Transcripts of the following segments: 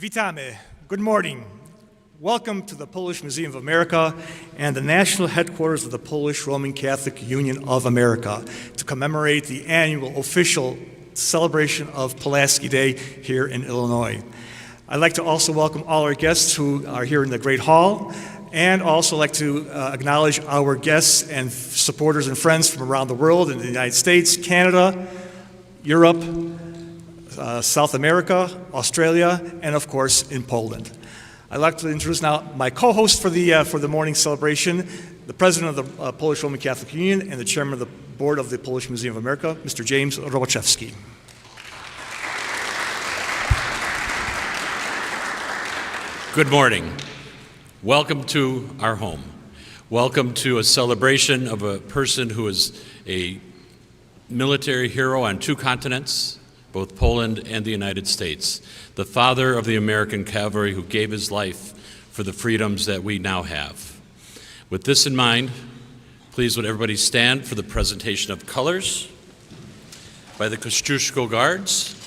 Witamy. Good morning. Welcome to the Polish Museum of America and the national headquarters of the Polish Roman Catholic Union of America to commemorate the annual official celebration of Pulaski Day here in Illinois. I'd like to also welcome all our guests who are here in the Great Hall, and also like to acknowledge our guests and supporters and friends from around the world in the United States, Canada, Europe, South America, Australia, and of course in Poland. I'd like to introduce now my co-host for the morning celebration, the president of the Polish Roman Catholic Union and the chairman of the board of the Polish Museum of America, Mr. James Roboczewski. Good morning. Welcome to our home. Welcome to a celebration of a person who is a military hero on two continents, both Poland and the United States, the father of the American cavalry who gave his life for the freedoms that we now have. With this in mind, please would everybody stand for the presentation of colors by the Kościuszko Guards.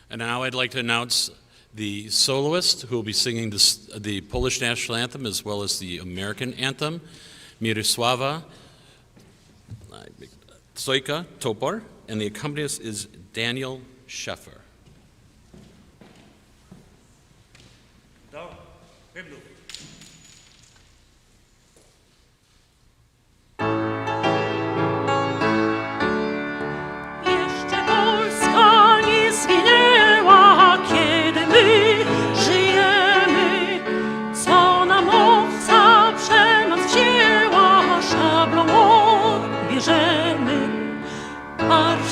And now I'd like to announce the soloist who will be singing the Polish national anthem as well as the American anthem, Mirosława Sojka Topor, and the accompanist is Daniel Sheffer.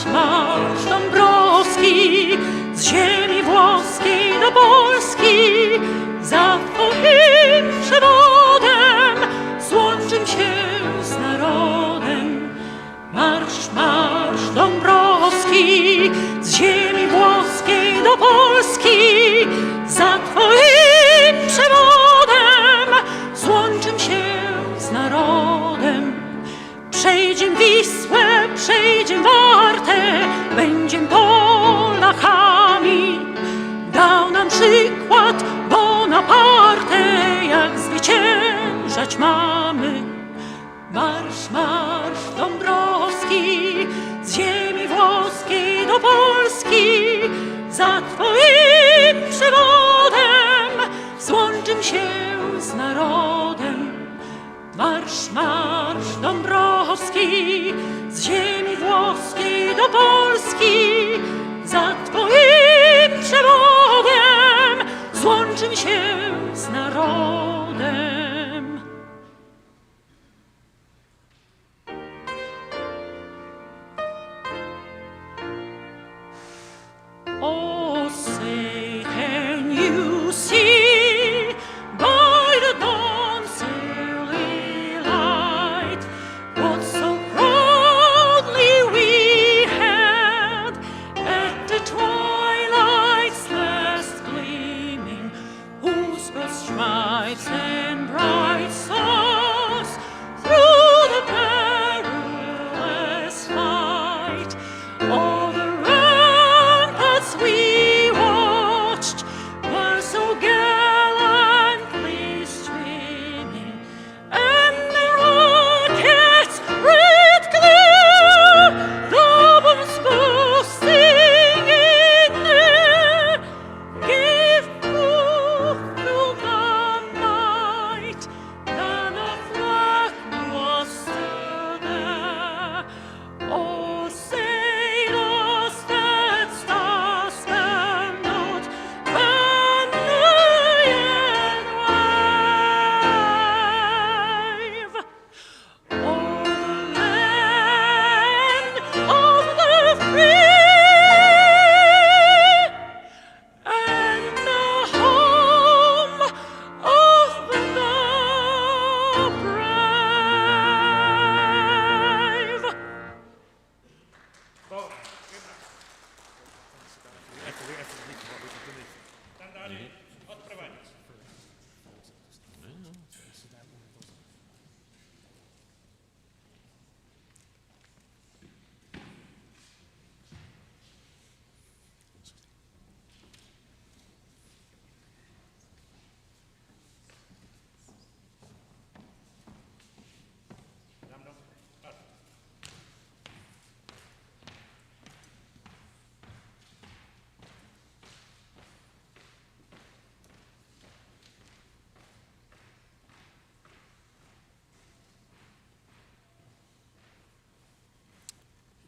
Marsz Dąbrowski, z ziemi włoskiej do Polski, za twoim przewodem złączym się z narodem. Marsz Dąbrowski, z ziemi włoskiej do Polski, za twoim przewodem złączym się z narodem. Przejdziem Wisłę, przejdziem Wartę, będziem Polakami. Dał nam przykład Bonaparte, jak zwyciężać mamy. Marsz Dąbrowski, z ziemi włoskiej do Polski, za twoim przewodem złączym się z narodem. Marsz Dąbrowski, z ziemi włoskiej do Polski, za twoim przewodem złączym się z narodem. Oh, say, can you see by the dawn's early light what so proudly we had at the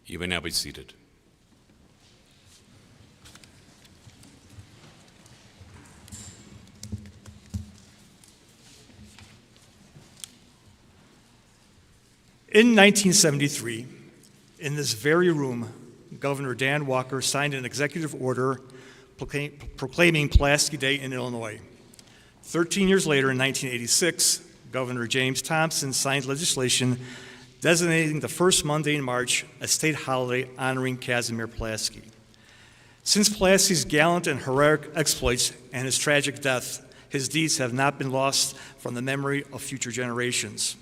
You may now be seated. In 1973, in this very room, Governor Dan Walker signed an executive order proclaiming Pulaski Day in Illinois. 13 years later, in 1986, Governor James Thompson signed legislation designating the first Monday in March a state holiday honoring Casimir Pulaski. Since Pulaski's gallant and heroic exploits and his tragic death, his deeds have not been lost from the memory of future generations.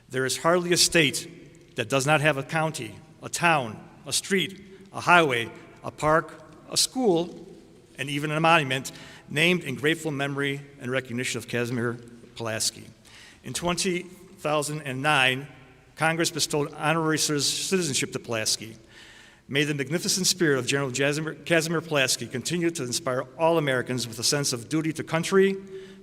There is hardly a state that does not have a county, a town, a street, a highway, a park, a school, and even a monument named in grateful memory and recognition of Casimir Pulaski. In 2009, Congress bestowed honorary citizenship to Pulaski. May the magnificent spirit of General Casimir Pulaski continue to inspire all Americans with a sense of duty to country,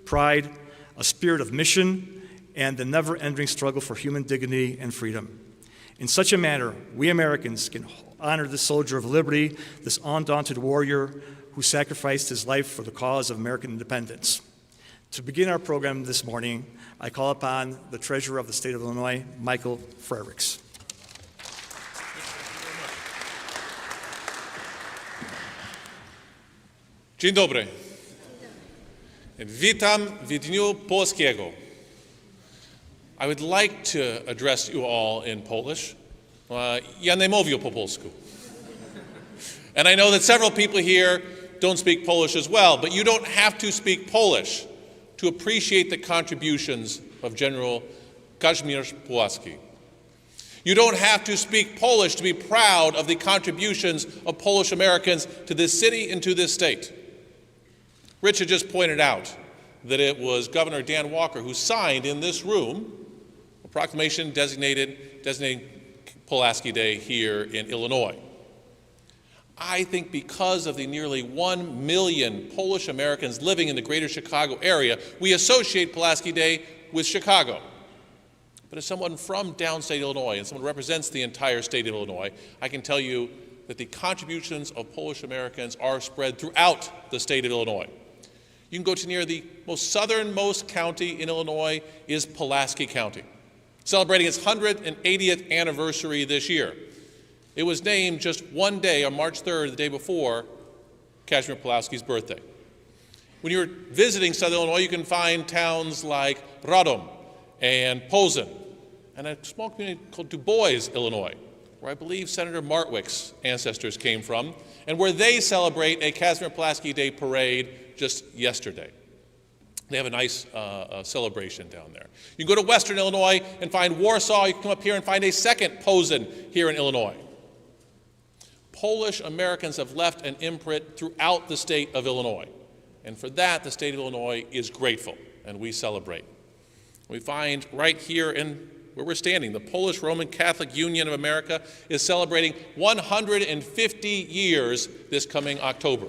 pride, a spirit of mission, and the never-ending struggle for human dignity and freedom. In such a manner, we Americans can honor this soldier of liberty, this undaunted warrior who sacrificed his life for the cause of American independence. To begin our program this morning, I call upon the Treasurer of the State of Illinois, Michael Fredericks. Dzień dobry. Witam w Dniu Polskiego. I would like to address you all in Polish. Ja nie mówię po polsku. And I know that several people here don't speak Polish as well, but you don't have to speak Polish to appreciate the contributions of General Kazimierz Pulaski. You don't have to speak Polish to be proud of the contributions of Polish Americans to this city and to this state. Rich had just pointed out that it was Governor Dan Walker who signed in this room a proclamation designating Pulaski Day here in Illinois. I think because of the nearly 1 million Polish Americans living in the greater Chicago area, we associate Pulaski Day with Chicago. But as someone from downstate Illinois and someone who represents the entire state of Illinois, I can tell you that the contributions of Polish Americans are spread throughout the state of Illinois. You can go to near the most southernmost county in Illinois is Pulaski County, celebrating its 180th anniversary this year. It was named just one day on March 3rd, the day before Casimir Pulaski's birthday. When you're visiting Southern Illinois, you can find towns like Radom and Posen, and a small community called Du Bois, Illinois, where I believe Senator Martwick's ancestors came from, and where they celebrate a Casimir Pulaski Day parade just yesterday. They have a nice celebration down there. You can go to Western Illinois and find Warsaw. You can come up here and find a second Posen here in Illinois. Polish Americans have left an imprint throughout the state of Illinois. And for that, the state of Illinois is grateful, and we celebrate. We find right here in where we're standing, the Polish Roman Catholic Union of America is celebrating 150 years this coming October.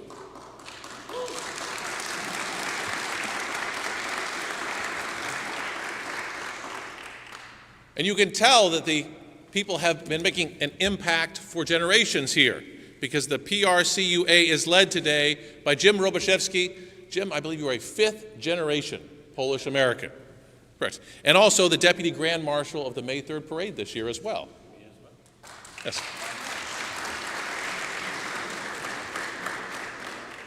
And you can tell that the people have been making an impact for generations here, because the PRCUA is led today by Jim Roboszewski. Jim, I believe you are a fifth generation Polish American. Correct. And also the Deputy Grand Marshal of the May 3rd Parade this year as well. Yes.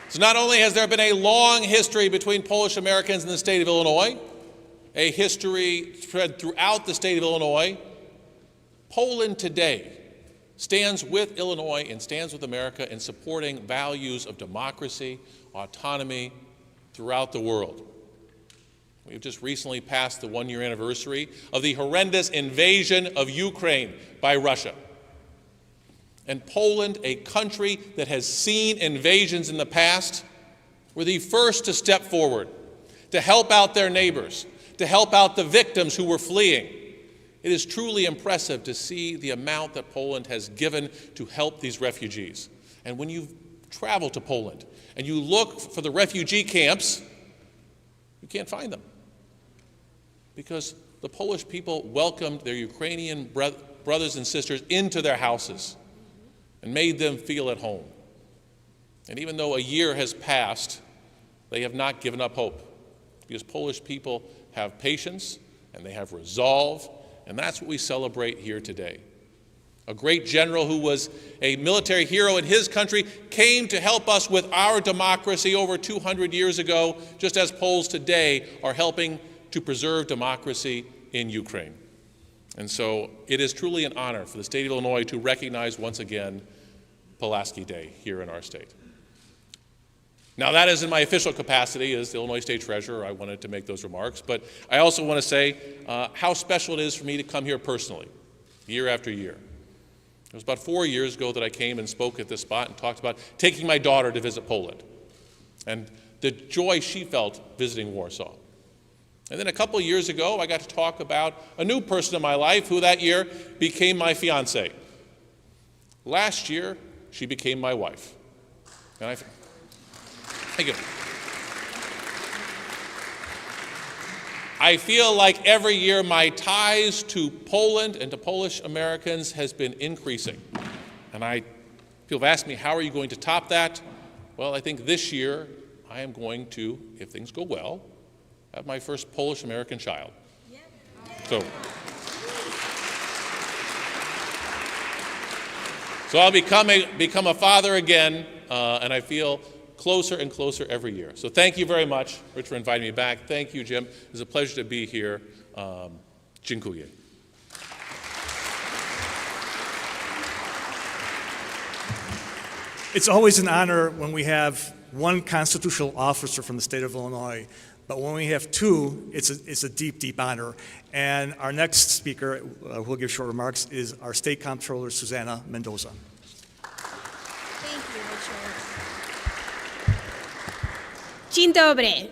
So not only has there been a long history between Polish Americans and the state of Illinois, a history spread throughout the state of Illinois, Poland today stands with Illinois and stands with America in supporting values of democracy, autonomy throughout the world. We've just recently passed the one-year anniversary of the horrendous invasion of Ukraine by Russia. And Poland, a country that has seen invasions in the past, were the first to step forward, to help out their neighbors, to help out the victims who were fleeing. It is truly impressive to see the amount that Poland has given to help these refugees. And when you travel to Poland and you look for the refugee camps, you can't find them, because the Polish people welcomed their Ukrainian brothers and sisters into their houses, and made them feel at home. And even though a year has passed, they have not given up hope, because Polish people have patience and they have resolve, and that's what we celebrate here today. A great general who was a military hero in his country came to help us with our democracy over 200 years ago, just as Poles today are helping to preserve democracy in Ukraine. And so it is truly an honor for the state of Illinois to recognize once again Pulaski Day here in our state. Now, that is in my official capacity as the Illinois State Treasurer. I wanted to make those remarks, but I also want to say how special it is for me to come here personally, year after year. It was about 4 years ago that I came and spoke at this spot and talked about taking my daughter to visit Poland and the joy she felt visiting Warsaw. And then a couple of years ago, I got to talk about a new person in my life who that year became my fiancée. Last year, she became my wife. And thank you. I feel like every year my ties to Poland and to Polish Americans has been increasing. And people have asked me, how are you going to top that? Well, I think this year I am going to, if things go well, have my first Polish-American child. So I'll become a father again, and I feel closer and closer every year. So thank you very much, Rich, for inviting me back. Thank you, Jim. It was a pleasure to be here. Dziękuję. It's always an honor when we have one constitutional officer from the state of Illinois, but when we have two, it's a deep, deep honor. And our next speaker, who will give short remarks, is our State Comptroller, Susana Mendoza. Thank you, Richard. Dzień dobry.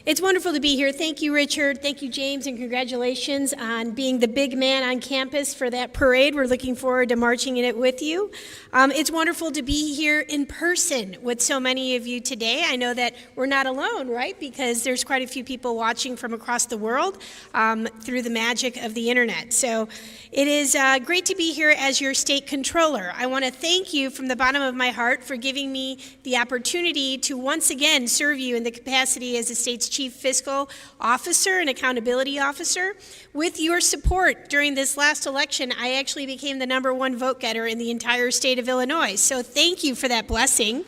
It's wonderful to be here. Thank you, Richard. Thank you, James, and congratulations on being the big man on campus for that parade. We're looking forward to marching in it with you. It's wonderful to be here in person with so many of you today. I know that we're not alone, right? Because there's quite a few people watching from across the world through the magic of the internet. So it is great to be here as your state controller. I want to thank you from the bottom of my heart for giving me the opportunity to once again serve you in the capacity as the state's Chief Fiscal Officer and Accountability Officer. With your support during this last election, I actually became the #1 vote getter in the entire state of Illinois. So thank you for that blessing.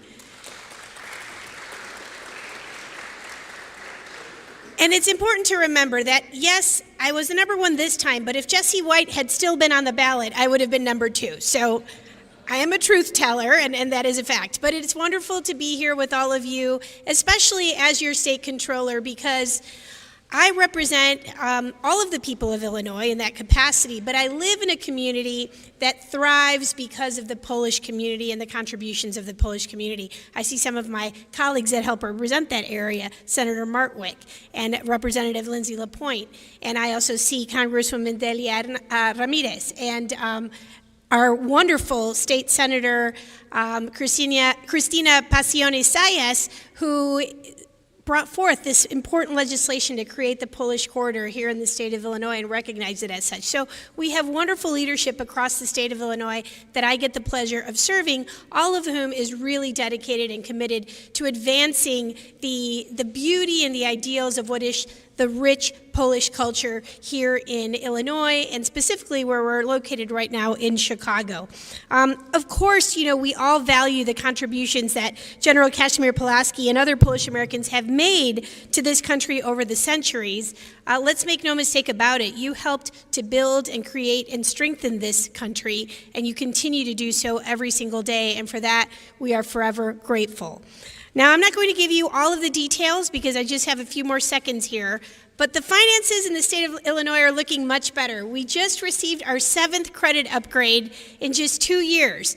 And it's important to remember that, yes, I was the #1 this time, but if Jesse White had still been on the ballot, I would have been #2. So I am a truth teller, and that is a fact. But it's wonderful to be here with all of you, especially as your state controller, because I represent all of the people of Illinois in that capacity, but I live in a community that thrives because of the Polish community and the contributions of the Polish community. I see some of my colleagues that help represent that area, Senator Martwick and Representative Lindsay LaPointe, and I also see Congresswoman Delia Ramirez, and our wonderful state senator, Cristina Pacione Sayas, who brought forth this important legislation to create the Polish corridor here in the state of Illinois and recognize it as such. So we have wonderful leadership across the state of Illinois that I get the pleasure of serving, all of whom is really dedicated and committed to advancing the beauty and the ideals of what is the rich Polish culture here in Illinois, and specifically where we're located right now in Chicago. Of course, we all value the contributions that General Kazimierz Pulaski and other Polish Americans have made to this country over the centuries. Let's make no mistake about it. You helped to build and create and strengthen this country, and you continue to do so every single day, and for that, we are forever grateful. Now, I'm not going to give you all of the details because I just have a few more seconds here, but the finances in the state of Illinois are looking much better. We just received our 7th credit upgrade in just 2 years.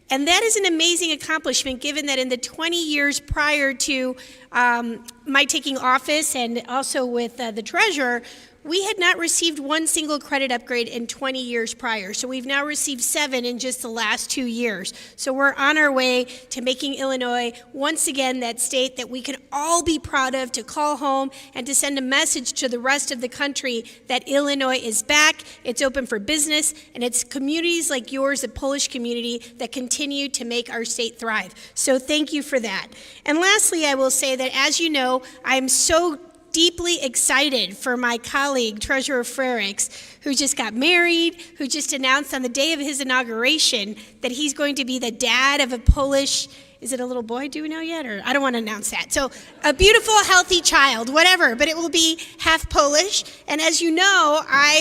And that is an amazing accomplishment given that in the 20 years prior to my taking office and also with the treasurer, we had not received one single credit upgrade in 20 years prior. So we've now received 7 in just the last 2 years. So we're on our way to making Illinois once again that state that we can all be proud of, to call home and to send a message to the rest of the country that Illinois is back, it's open for business, and it's communities like yours, the Polish community, that continue to make our state thrive. So thank you for that. And lastly, I will say that, as you know, I'm so deeply excited for my colleague, Treasurer Frericks, who just got married, who just announced on the day of his inauguration that he's going to be the dad of a Polish, is it a little boy, do we know yet? Or I don't want to announce that. So a beautiful, healthy child, whatever, but it will be half Polish. And as you know,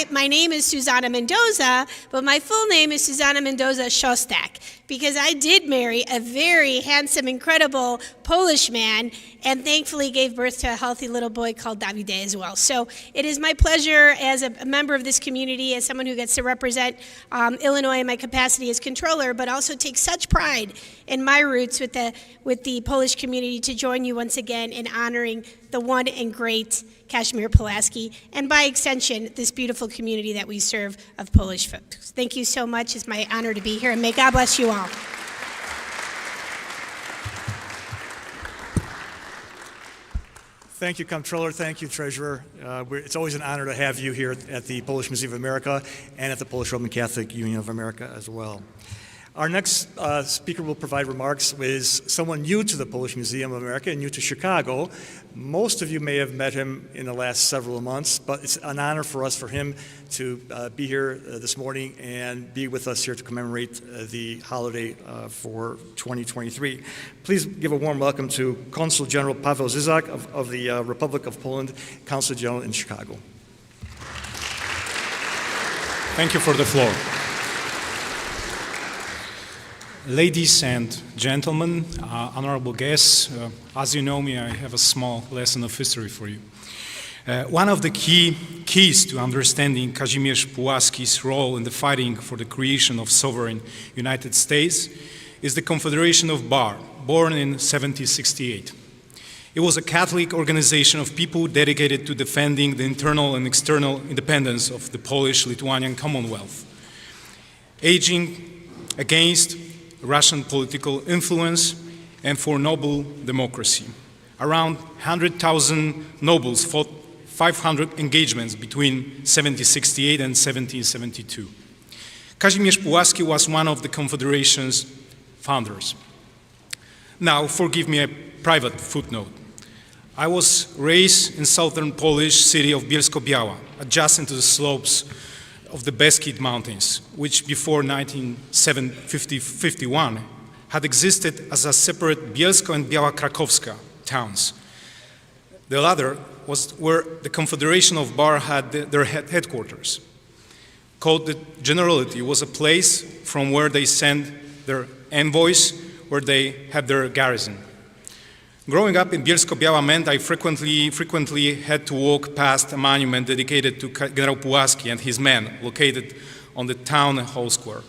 my name is Susanna Mendoza, but my full name is Susanna Mendoza Szostak, because I did marry a very handsome, incredible Polish man, and thankfully gave birth to a healthy little boy called Davide as well. So it is my pleasure as a member of this community, as someone who gets to represent Illinois in my capacity as controller, but also take such pride in my roots with the Polish community, to join you once again in honoring the one and great Kazimierz Pulaski, and by extension, this beautiful community that we serve of Polish folks. Thank you so much. It's my honor to be here, and may God bless you all. Thank you, Comptroller. Thank you, Treasurer. It's always an honor to have you here at the Polish Museum of America and at the Polish Roman Catholic Union of America as well. Our next speaker will provide remarks is someone new to the Polish Museum of America and new to Chicago. Most of you may have met him in the last several months, but it's an honor for him to be here this morning and be with us here to commemorate the holiday for 2023. Please give a warm welcome to Consul General Paweł Zyzak of the Republic of Poland, Consul General in Chicago. Thank you for the floor. Ladies and gentlemen, honorable guests, as you know me, I have a small lesson of history for you. One of the keys to understanding Kazimierz Pulaski's role in the fighting for the creation of sovereign United States is the Confederation of Bar, born in 1768. It was a Catholic organization of people dedicated to defending the internal and external independence of the Polish-Lithuanian Commonwealth, aging against Russian political influence and for noble democracy. Around 100,000 nobles fought 500 engagements between 1768 and 1772. Kazimierz Pulaski was one of the Confederation's founders. Now, forgive me a private footnote. I was raised in southern Polish city of Bielsko-Biała, adjacent to the slopes of the Beskid Mountains, which before 1951 had existed as a separate Bielsko and Biała Krakowska towns. The latter was where the Confederation of Bar had their headquarters. Called the Generality, was a place from where they sent their envoys, where they had their garrison. Growing up in Bielsko-Biała meant I frequently had to walk past a monument dedicated to General Pulaski and his men, located on the town hall square.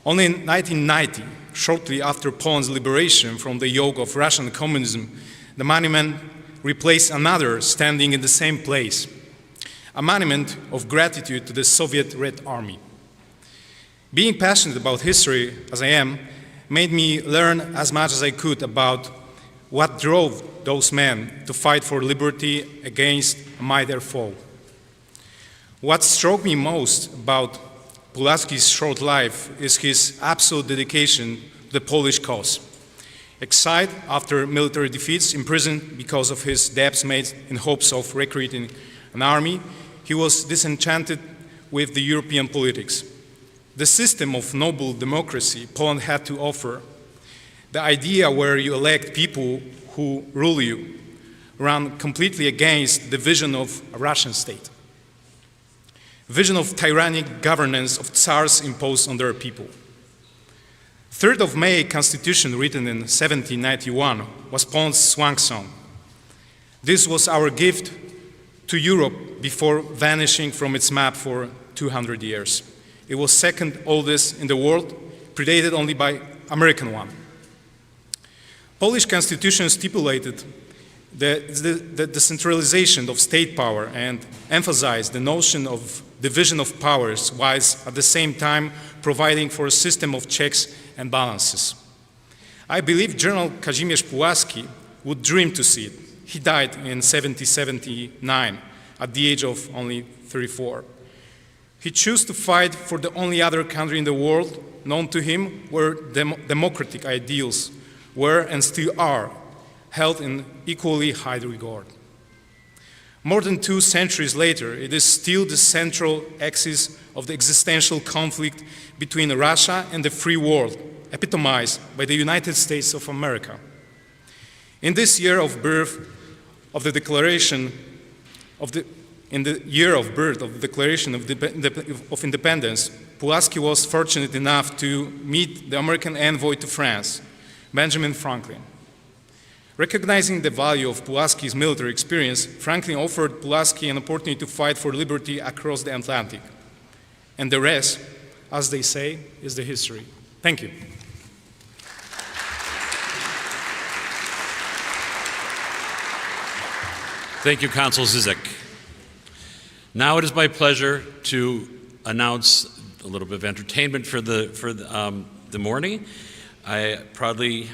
Only in 1990, shortly after Poland's liberation from the yoke of Russian communism, the monument replaced another standing in the same place, a monument of gratitude to the Soviet Red Army. Being passionate about history, as I am, made me learn as much as I could about what drove those men to fight for liberty against a mighty foe. What struck me most about Pulaski's short life is his absolute dedication to the Polish cause. Exiled after military defeats, imprisoned because of his debts made in hopes of recruiting an army, he was disenchanted with the European politics. The system of noble democracy Poland had to offer, the idea where you elect people who rule you, ran completely against the vision of a Russian state. Vision of tyrannic governance of Tsars imposed on their people. 3rd of May Constitution, written in 1791, was Poland's swan song. This was our gift to Europe before vanishing from its map for 200 years. It was second oldest in the world, predated only by American one. Polish constitution stipulated The decentralization of state power and emphasize the notion of division of powers whilst at the same time providing for a system of checks and balances. I believe General Kazimierz Pulaski would dream to see it. He died in 1779 at the age of only 34. He chose to fight for the only other country in the world known to him where democratic ideals were and still are held in equally high regard. More than 2 centuries later, it is still the central axis of the existential conflict between Russia and the free world, epitomized by the United States of America. In this year of birth of the Declaration of Independence, Pulaski was fortunate enough to meet the American envoy to France, Benjamin Franklin. Recognizing the value of Pulaski's military experience, Franklin offered Pulaski an opportunity to fight for liberty across the Atlantic. And the rest, as they say, is the history. Thank you. Thank you, Consul Zizek. Now it is my pleasure to announce a little bit of entertainment for the morning. I proudly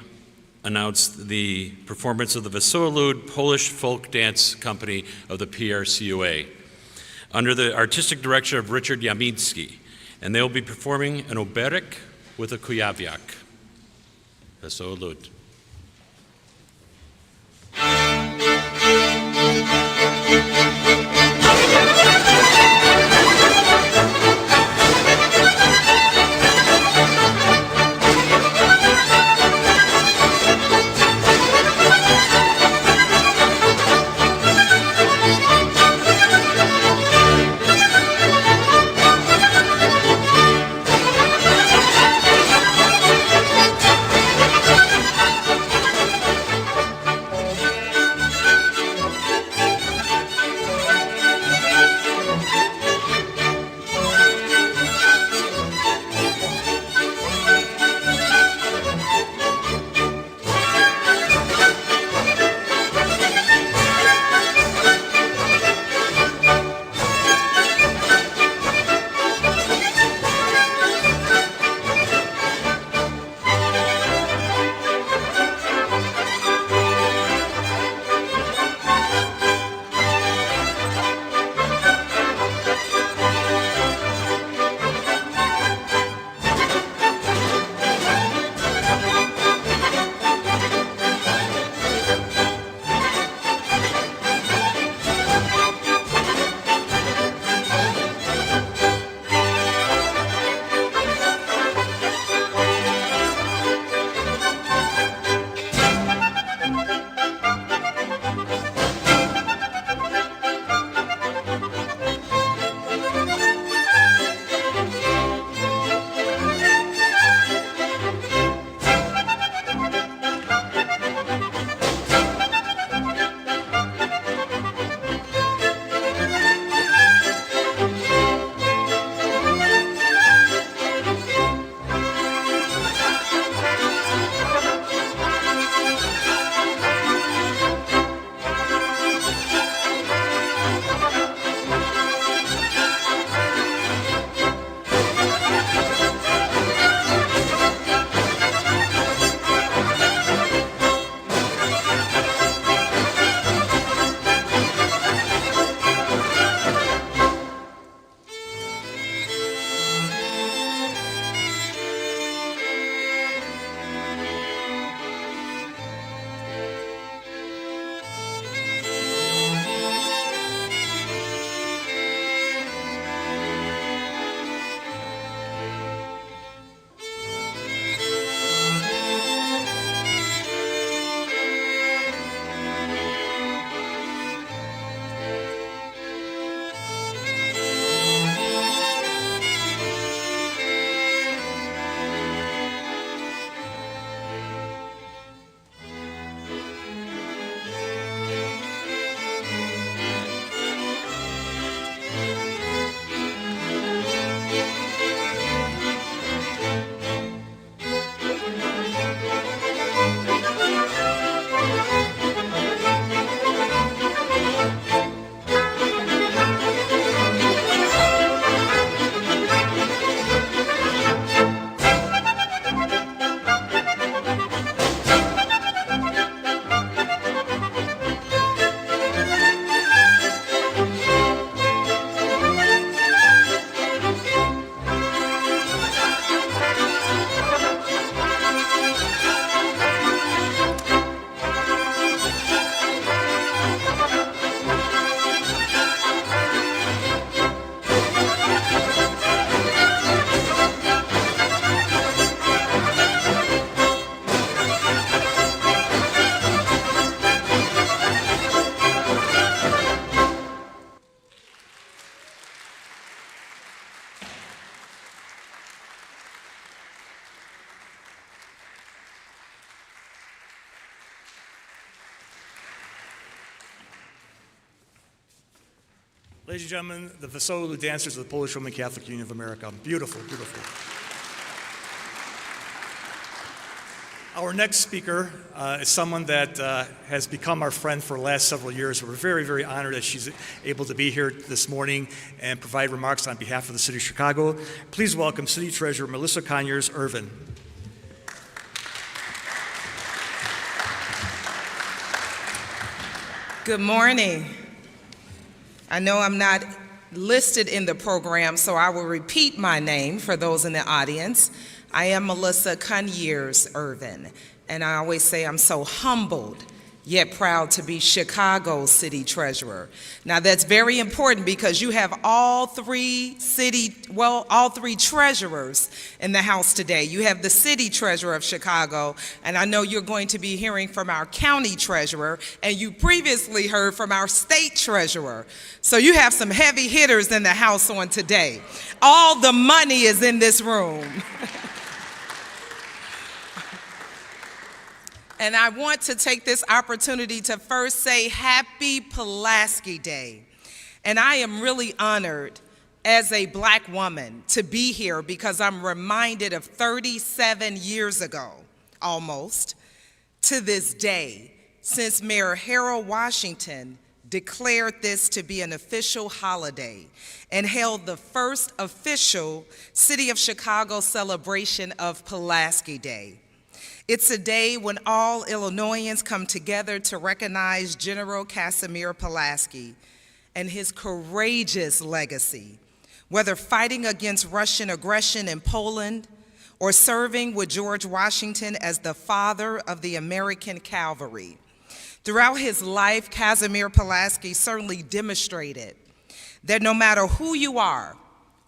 announce the performance of the Wesoły Lud Polish Folk Dance Company of the PRCUA under the artistic direction of Richard Yamiński, and they will be performing an oberek with a kujawiak. Wesoły Lud. Ladies and gentlemen, the Vasolu dancers of the Polish Roman Catholic Union of America. Beautiful, beautiful. Our next speaker is someone that has become our friend for the last several years. We're very, very honored that she's able to be here this morning and provide remarks on behalf of the City of Chicago. Please welcome City Treasurer Melissa Conyers-Irvin. Good morning. I know I'm not listed in the program, so I will repeat my name for those in the audience. I am Melissa Conyers-Irvin, and I always say I'm so humbled yet proud to be Chicago's City Treasurer. Now that's very important because you have all three treasurers in the house today. You have the City Treasurer of Chicago, and I know you're going to be hearing from our County Treasurer, and you previously heard from our State Treasurer. So you have some heavy hitters in the house on today. All the money is in this room. And I want to take this opportunity to first say Happy Pulaski Day. And I am really honored as a Black woman to be here because I'm reminded of 37 years ago, almost, to this day, since Mayor Harold Washington declared this to be an official holiday and held the first official City of Chicago celebration of Pulaski Day. It's a day when all Illinoisans come together to recognize General Casimir Pulaski and his courageous legacy, whether fighting against Russian aggression in Poland or serving with George Washington as the father of the American cavalry. Throughout his life, Casimir Pulaski certainly demonstrated that no matter who you are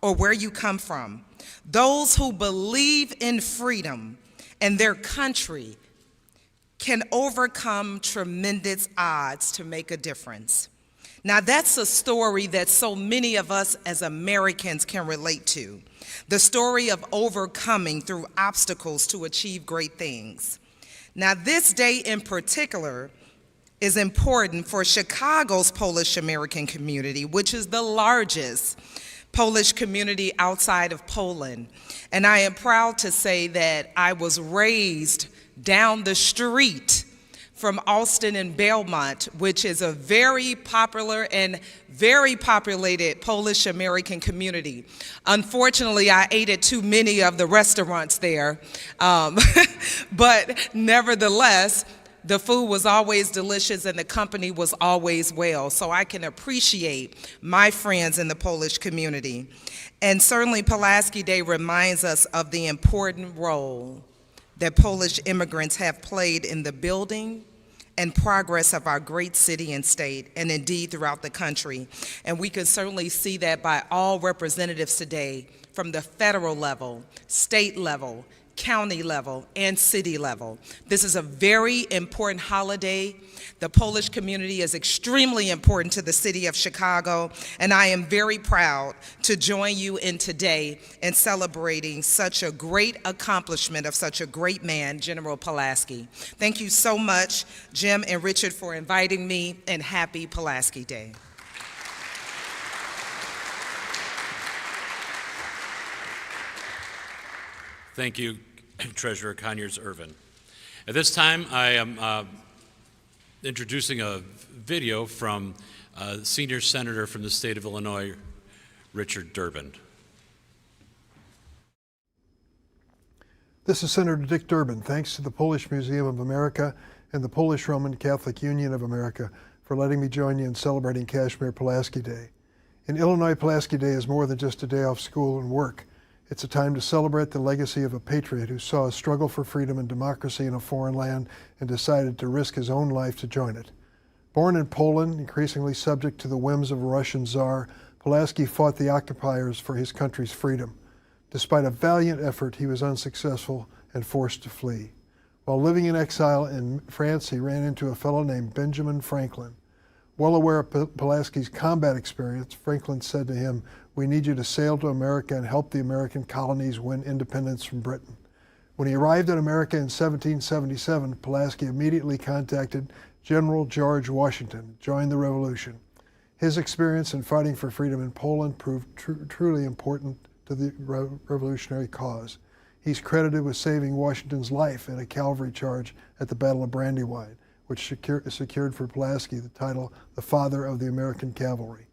or where you come from, those who believe in freedom and their country can overcome tremendous odds to make a difference. Now that's a story that so many of us as Americans can relate to, the story of overcoming through obstacles to achieve great things. Now this day in particular is important for Chicago's Polish American community, which is the largest Polish community outside of Poland. And I am proud to say that I was raised down the street from Austin and Belmont, which is a very popular and very populated Polish American community. Unfortunately, I ate at too many of the restaurants there, but nevertheless, the food was always delicious and the company was always well. So I can appreciate my friends in the Polish community. And certainly Pulaski Day reminds us of the important role that Polish immigrants have played in the building and progress of our great city and state, and indeed throughout the country. And we can certainly see that by all representatives today from the federal level, state level, county level, and city level. This is a very important holiday. The Polish community is extremely important to the city of Chicago, and I am very proud to join you in today in celebrating such a great accomplishment of such a great man, General Pulaski. Thank you so much, Jim and Richard, for inviting me, and happy Pulaski Day. Thank you, Treasurer Conyers-Irvin. At this time, I am introducing a video from Senior Senator from the state of Illinois, Richard Durbin. This is Senator Dick Durbin. Thanks to the Polish Museum of America and the Polish Roman Catholic Union of America for letting me join you in celebrating Casimir Pulaski Day. In Illinois, Pulaski Day is more than just a day off school and work. It's a time to celebrate the legacy of a patriot who saw a struggle for freedom and democracy in a foreign land and decided to risk his own life to join it. Born in Poland, increasingly subject to the whims of a Russian Tsar, Pulaski fought the occupiers for his country's freedom. Despite a valiant effort, he was unsuccessful and forced to flee. While living in exile in France, he ran into a fellow named Benjamin Franklin. Well aware of Pulaski's combat experience, Franklin said to him, "We need you to sail to America and help the American colonies win independence from Britain." When he arrived in America in 1777, Pulaski immediately contacted General George Washington, joined the revolution. His experience in fighting for freedom in Poland proved truly important to the revolutionary cause. He's credited with saving Washington's life in a cavalry charge at the Battle of Brandywine, which secured for Pulaski the title, the Father of the American Cavalry.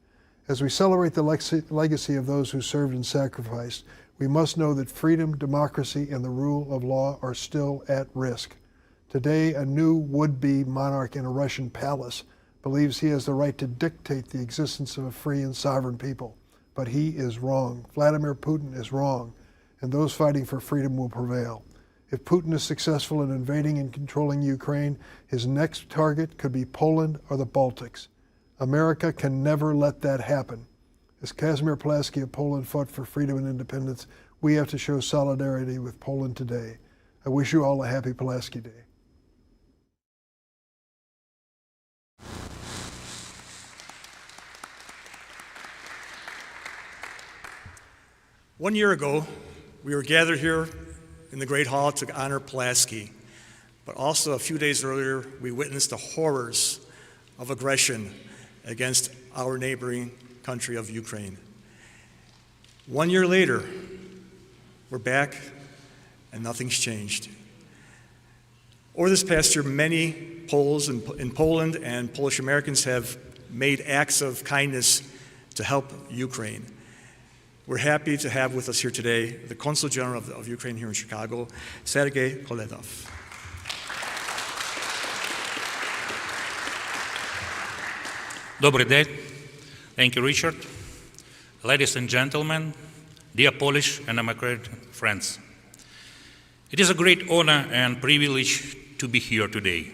As we celebrate the legacy of those who served and sacrificed, we must know that freedom, democracy, and the rule of law are still at risk. Today, a new would-be monarch in a Russian palace believes he has the right to dictate the existence of a free and sovereign people. But he is wrong. Vladimir Putin is wrong, and those fighting for freedom will prevail. If Putin is successful in invading and controlling Ukraine, his next target could be Poland or the Baltics. America can never let that happen. As Kazimierz Pulaski of Poland fought for freedom and independence, we have to show solidarity with Poland today. I wish you all a happy Pulaski Day. One year ago, we were gathered here in the Great Hall to honor Pulaski, but also a few days earlier, we witnessed the horrors of aggression against our neighboring country of Ukraine. 1 year later, we're back and nothing's changed. Over this past year, many Poles in Poland and Polish Americans have made acts of kindness to help Ukraine. We're happy to have with us here today the Consul General of Ukraine here in Chicago, Sergei Koledov. Добрий день. Thank you, Richard. Ladies and gentlemen, dear Polish and American friends. It is a great honor and privilege to be here today.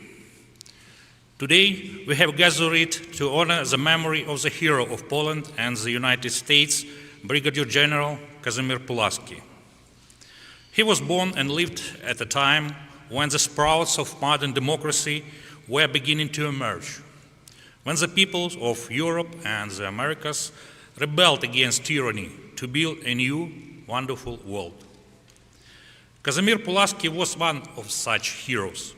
Today, we have gathered to honor the memory of the hero of Poland and the United States, Brigadier General Kazimierz Pulaski. He was born and lived at a time when the sprouts of modern democracy were beginning to emerge, when the peoples of Europe and the Americas rebelled against tyranny to build a new, wonderful world. Kazimierz Pulaski was one of such heroes.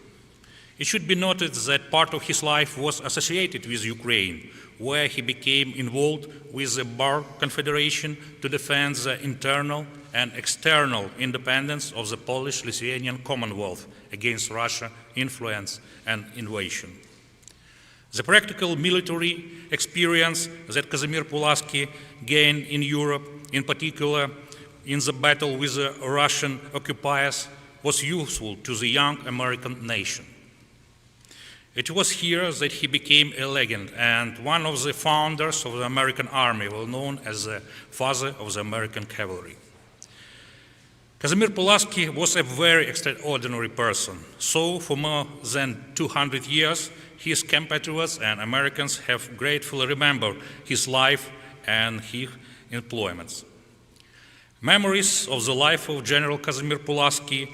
It should be noted that part of his life was associated with Ukraine, where he became involved with the Bar Confederation to defend the internal and external independence of the Polish-Lithuanian Commonwealth against Russian influence and invasion. The practical military experience that Kazimierz Pulaski gained in Europe, in particular in the battle with the Russian occupiers, was useful to the young American nation. It was here that he became a legend and one of the founders of the American Army, well known as the father of the American cavalry. Kazimierz Pulaski was a very extraordinary person. So for more than 200 years, his compatriots and Americans have gratefully remembered his life and his employments. Memories of the life of General Kazimierz Pulaski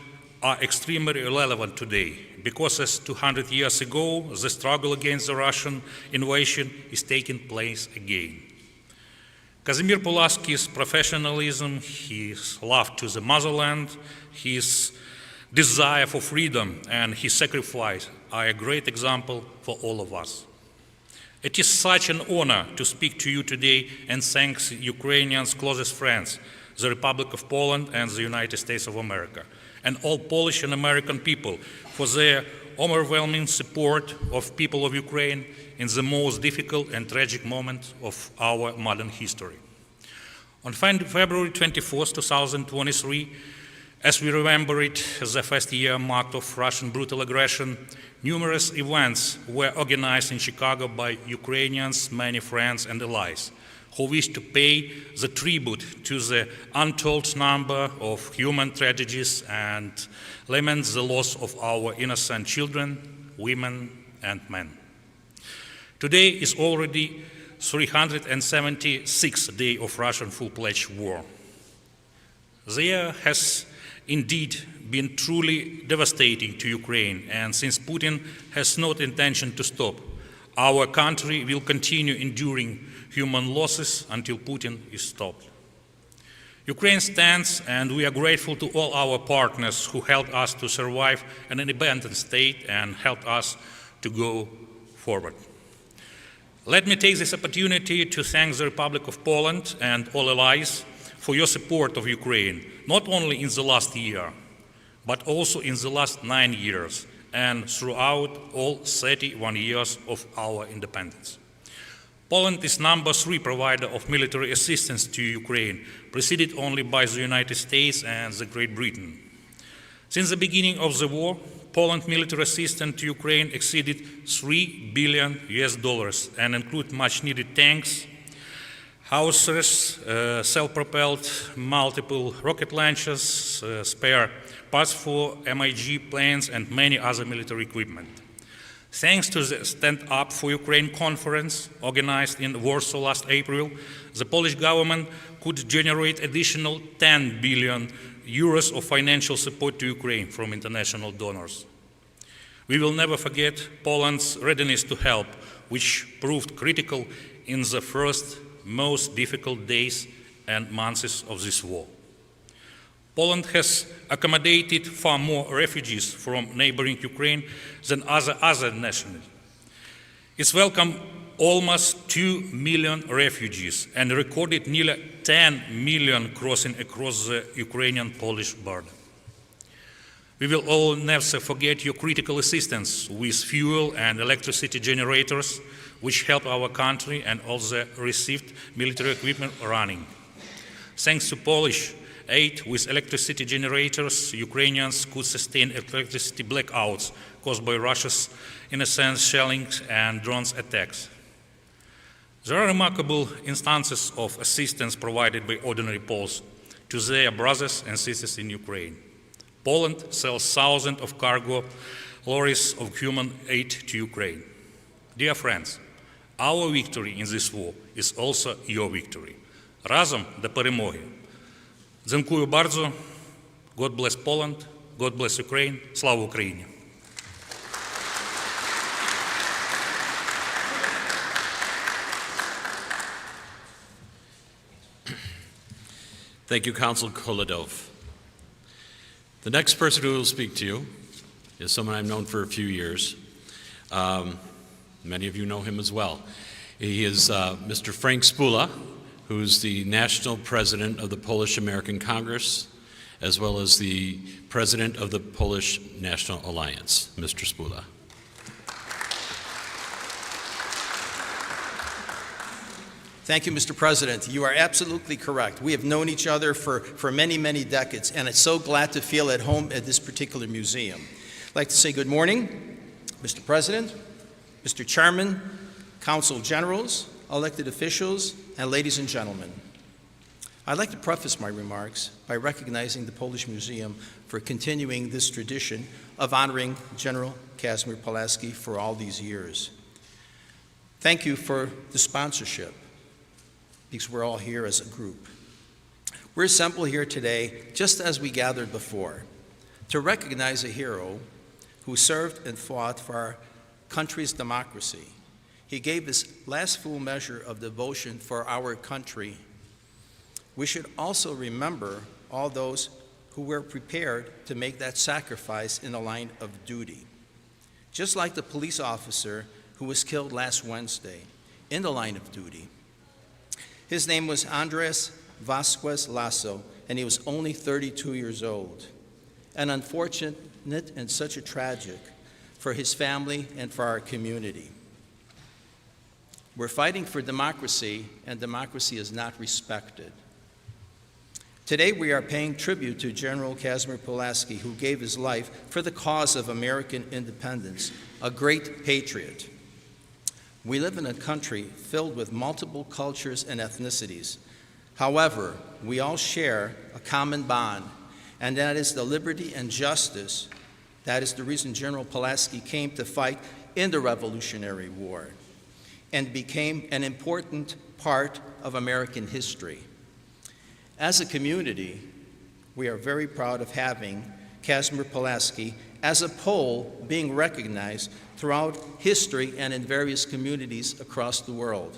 are extremely relevant today, because as 200 years ago, the struggle against the Russian invasion is taking place again. Kazimierz Pulaski's professionalism, his love to the motherland, his desire for freedom, and his sacrifice are a great example for all of us. It is such an honor to speak to you today and thank Ukrainians' closest friends, the Republic of Poland and the United States of America, and all Polish and American people for their overwhelming support of people of Ukraine in the most difficult and tragic moment of our modern history. On February 24, 2023, as we remember it as the first year marked of Russian brutal aggression, numerous events were organized in Chicago by Ukrainians, many friends and allies, who wish to pay the tribute to the untold number of human tragedies and lament the loss of our innocent children, women, and men. Today is already 376th day of Russian full-fledged war. The year has indeed been truly devastating to Ukraine, and since Putin has no intention to stop, our country will continue enduring human losses until Putin is stopped. Ukraine stands, and we are grateful to all our partners who helped us to survive an independent state and helped us to go forward. Let me take this opportunity to thank the Republic of Poland and all allies for your support of Ukraine, not only in the last year, but also in the last 9 years and throughout all 31 years of our independence. Poland is number 3 provider of military assistance to Ukraine, preceded only by the United States and the Great Britain. Since the beginning of the war, Poland's military assistance to Ukraine exceeded $3 billion and include much-needed tanks, howitzers, self-propelled multiple rocket launchers, spare parts for MiG planes, and many other military equipment. Thanks to the Stand Up for Ukraine conference organized in Warsaw last April, the Polish government could generate additional 10 billion euros of financial support to Ukraine from international donors. We will never forget Poland's readiness to help, which proved critical in the first, most difficult days and months of this war. Poland has accommodated far more refugees from neighboring Ukraine than other nations. It's welcomed almost 2 million refugees and recorded nearly 10 million crossing across the Ukrainian-Polish border. We will all never forget your critical assistance with fuel and electricity generators, which help our country and all the received military equipment running. Thanks to Polish aid with electricity generators, Ukrainians could sustain electricity blackouts caused by Russia's innocent shelling and drones attacks. There are remarkable instances of assistance provided by ordinary Poles to their brothers and sisters in Ukraine. Poland sells thousands of cargo lorries of human aid to Ukraine. Dear friends, our victory in this war is also your victory. Разом до перемоги. Dziękuję bardzo. God bless Poland. God bless Ukraine. Слава Україні! Thank you, Council Koledov. The next person who will speak to you is someone I've known for a few years. Many of you know him as well. He is Mr. Frank Spula, who's the National President of the Polish American Congress, as well as the President of the Polish National Alliance. Mr. Spula. Thank you, Mr. President. You are absolutely correct. We have known each other for many, many decades, and it's so glad to feel at home at this particular museum. I'd like to say good morning, Mr. President, Mr. Chairman, Council Generals, elected officials, and ladies and gentlemen. I'd like to preface my remarks by recognizing the Polish Museum for continuing this tradition of honoring General Kazimierz Pulaski for all these years. Thank you for the sponsorship, because we're all here as a group. We're assembled here today, just as we gathered before, to recognize a hero who served and fought for our country's democracy. He gave his last full measure of devotion for our country. We should also remember all those who were prepared to make that sacrifice in the line of duty. Just like the police officer who was killed last Wednesday in the line of duty. His name was Andres Vasquez Lasso, and he was only 32 years old. An unfortunate and such a tragic for his family and for our community. We're fighting for democracy, and democracy is not respected. Today we are paying tribute to General Kazimierz Pulaski, who gave his life for the cause of American independence, a great patriot. We live in a country filled with multiple cultures and ethnicities. However, we all share a common bond, and that is the liberty and justice. That is the reason General Pulaski came to fight in the Revolutionary War and became an important part of American history. As a community, we are very proud of having Kazimierz Pulaski as a Pole being recognized throughout history and in various communities across the world.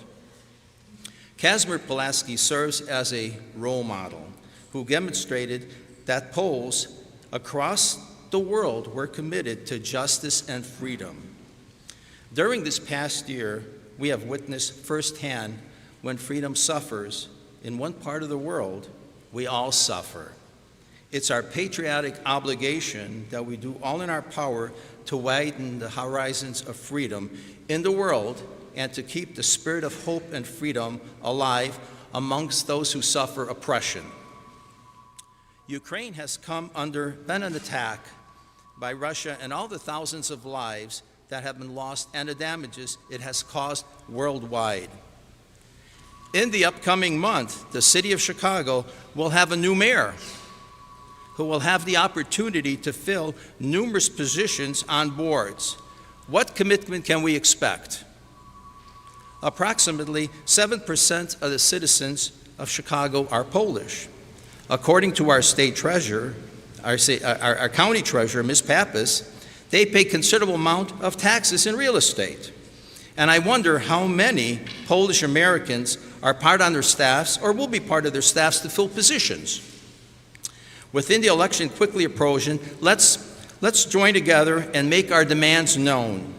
Kazimierz Pulaski serves as a role model who demonstrated that Poles across the world were committed to justice and freedom. During this past year, we have witnessed firsthand when freedom suffers in one part of the world, we all suffer. It's our patriotic obligation that we do all in our power to widen the horizons of freedom in the world and to keep the spirit of hope and freedom alive amongst those who suffer oppression. Ukraine has been an attack by Russia and all the thousands of lives that have been lost and the damages it has caused worldwide. In the upcoming month, the city of Chicago will have a new mayor who will have the opportunity to fill numerous positions on boards. What commitment can we expect? Approximately 7% of the citizens of Chicago are Polish. According to our state treasurer, our county treasurer, Ms. Pappas, they pay considerable amount of taxes in real estate. And I wonder how many Polish Americans are part on their staffs or will be part of their staffs to fill positions. Within the election quickly approaching, let's join together and make our demands known.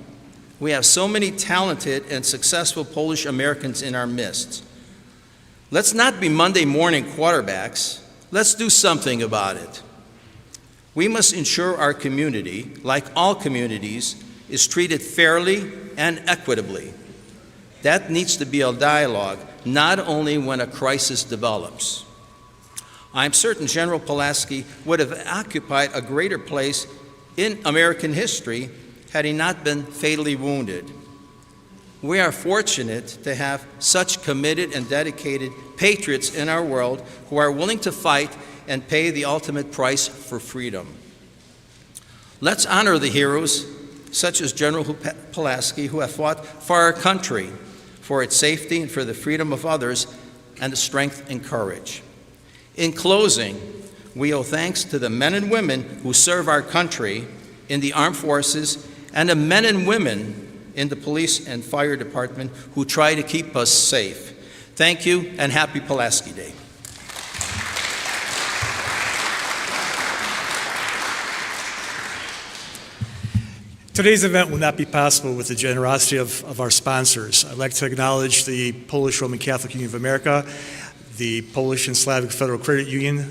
We have so many talented and successful Polish Americans in our midst. Let's not be Monday morning quarterbacks. Let's do something about it. We must ensure our community, like all communities, is treated fairly and equitably. That needs to be a dialogue, not only when a crisis develops. I'm certain General Pulaski would have occupied a greater place in American history had he not been fatally wounded. We are fortunate to have such committed and dedicated patriots in our world who are willing to fight and pay the ultimate price for freedom. Let's honor the heroes such as General Pulaski who have fought for our country, for its safety and for the freedom of others and the strength and courage. In closing, we owe thanks to the men and women who serve our country in the armed forces and the men and women in the police and fire department who try to keep us safe. Thank you and happy Pulaski Day. Today's event will not be possible with the generosity of our sponsors. I'd like to acknowledge the Polish Roman Catholic Union of America, the Polish and Slavic Federal Credit Union,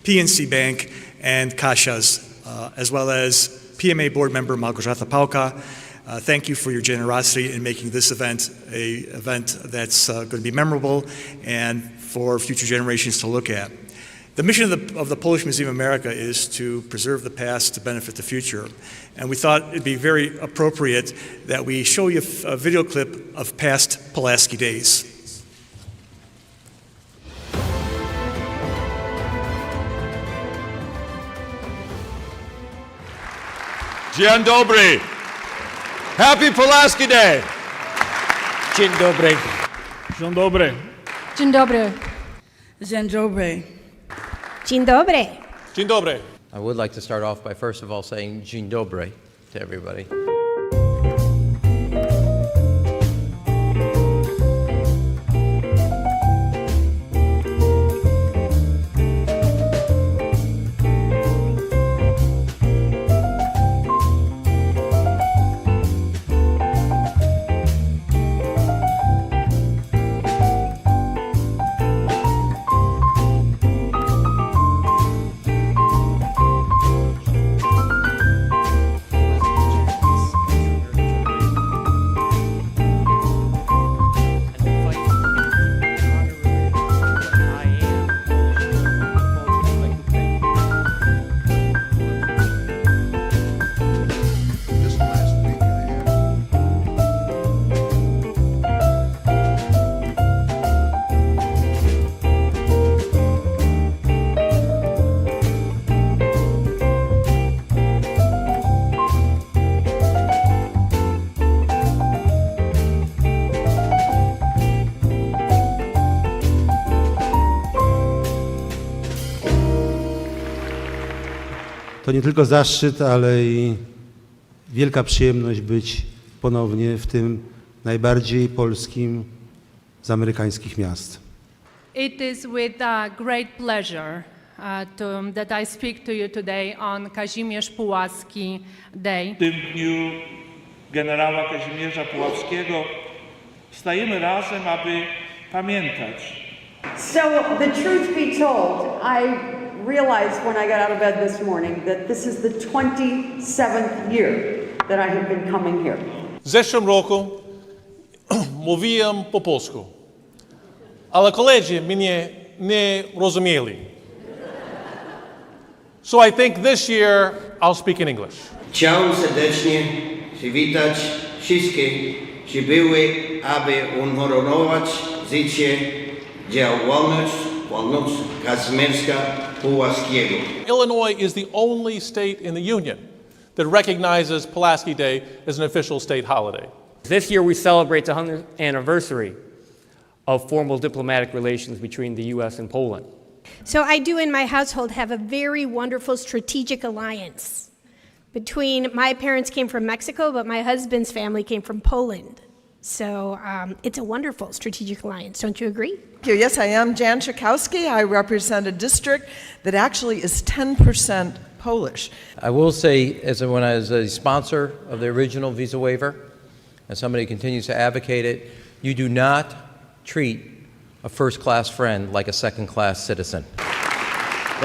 PNC Bank, and Kasia's, as well as PMA board member Małgorzata Pałka. Thank you for your generosity in making this event an event that's going to be memorable and for future generations to look at. The mission of the Polish Museum of America is to preserve the past to benefit the future. And we thought it'd be very appropriate that we show you a video clip of past Pulaski days. Dzień dobry. Happy Pulaski Day. Dzień dobry. Dzień dobry. Dzień dobry. Dzień dobry. Dzień dobry. Dzień dobry. I would like to start off by first of all saying dzień dobry to everybody. To nie tylko zaszczyt, ale i wielka przyjemność być ponownie w tym najbardziej polskim z amerykańskich miast. It is with great pleasure that I speak to you today on Kazimierz Pułaski Day. W tym dniu generała Kazimierza Puławskiego Wstajemy razem, aby pamiętać. So, the truth be told, I realized when I got out of bed this morning that this is the 27th year that I have been coming here. W zeszłym roku mówiłem po polsku, ale koledzy mnie nie rozumieli. So I think this year I'll speak in English. Chciałem serdecznie przywitać wszystkich, którzy były, aby uhonorować życie wolność Kazimierza Pulaskiego. Illinois is the only state in the Union that recognizes Pulaski Day as an official state holiday. This year we celebrate the 100th anniversary of formal diplomatic relations between the U.S. and Poland. So I do in my household have a very wonderful strategic alliance between my parents came from Mexico, but my husband's family came from Poland. So it's a wonderful strategic alliance. Don't you agree? Yes, I am Jan Czakowski. I represent a district that actually is 10% Polish. I will say, as a sponsor of the original visa waiver, and somebody who continues to advocate it, you do not treat a first-class friend like a second-class citizen.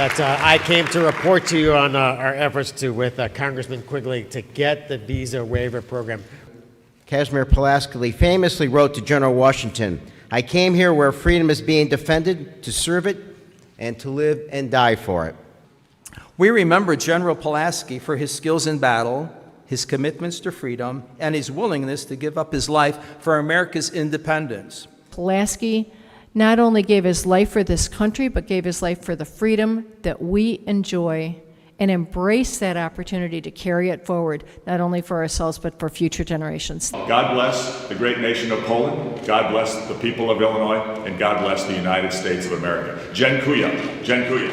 I came to report to you on our efforts with Congressman Quigley to get the visa waiver program. Casimir Pulaski famously wrote to General Washington, "I came here where freedom is being defended, to serve it, and to live and die for it." We remember General Pulaski for his skills in battle, his commitments to freedom, and his willingness to give up his life for America's independence. Pulaski not only gave his life for this country, but gave his life for the freedom that we enjoy, and embrace that opportunity to carry it forward, not only for ourselves, but for future generations. God bless the great nation of Poland, God bless the people of Illinois, and God bless the United States of America. Dziękuję. Dziękuję.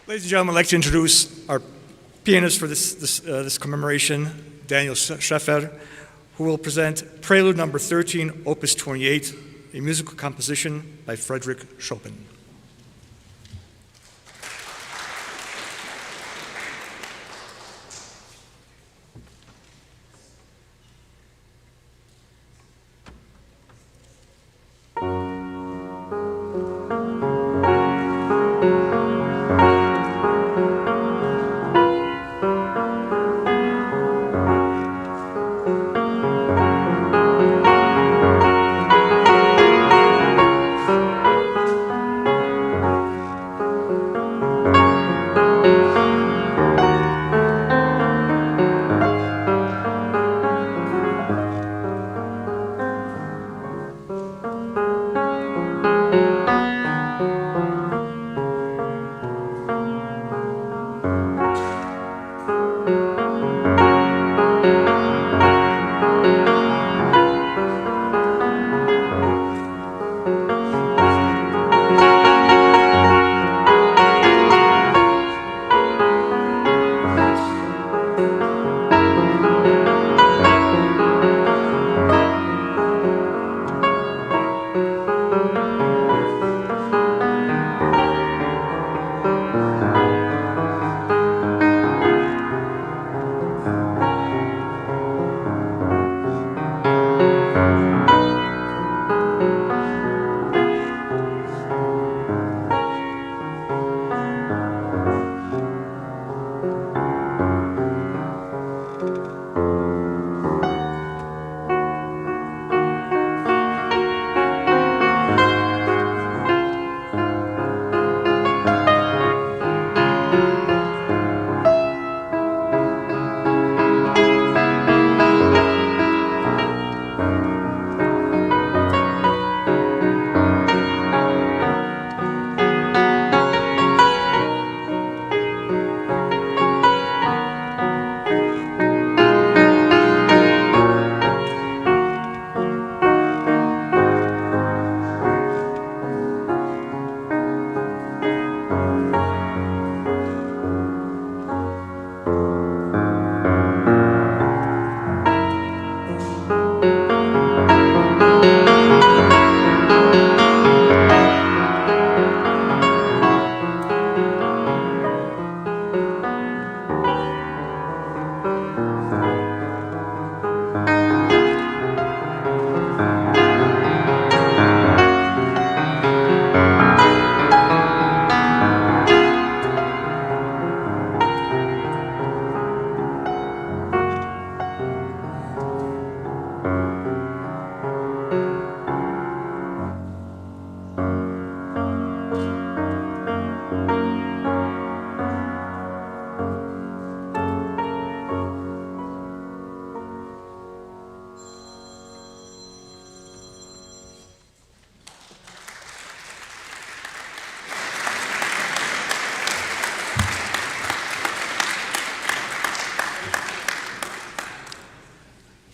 Ladies and gentlemen, I'd like to introduce our pianist for this commemoration, Daniel Scheffer, who will present Prelude Number 13, Opus 28, a musical composition by Frederick Chopin.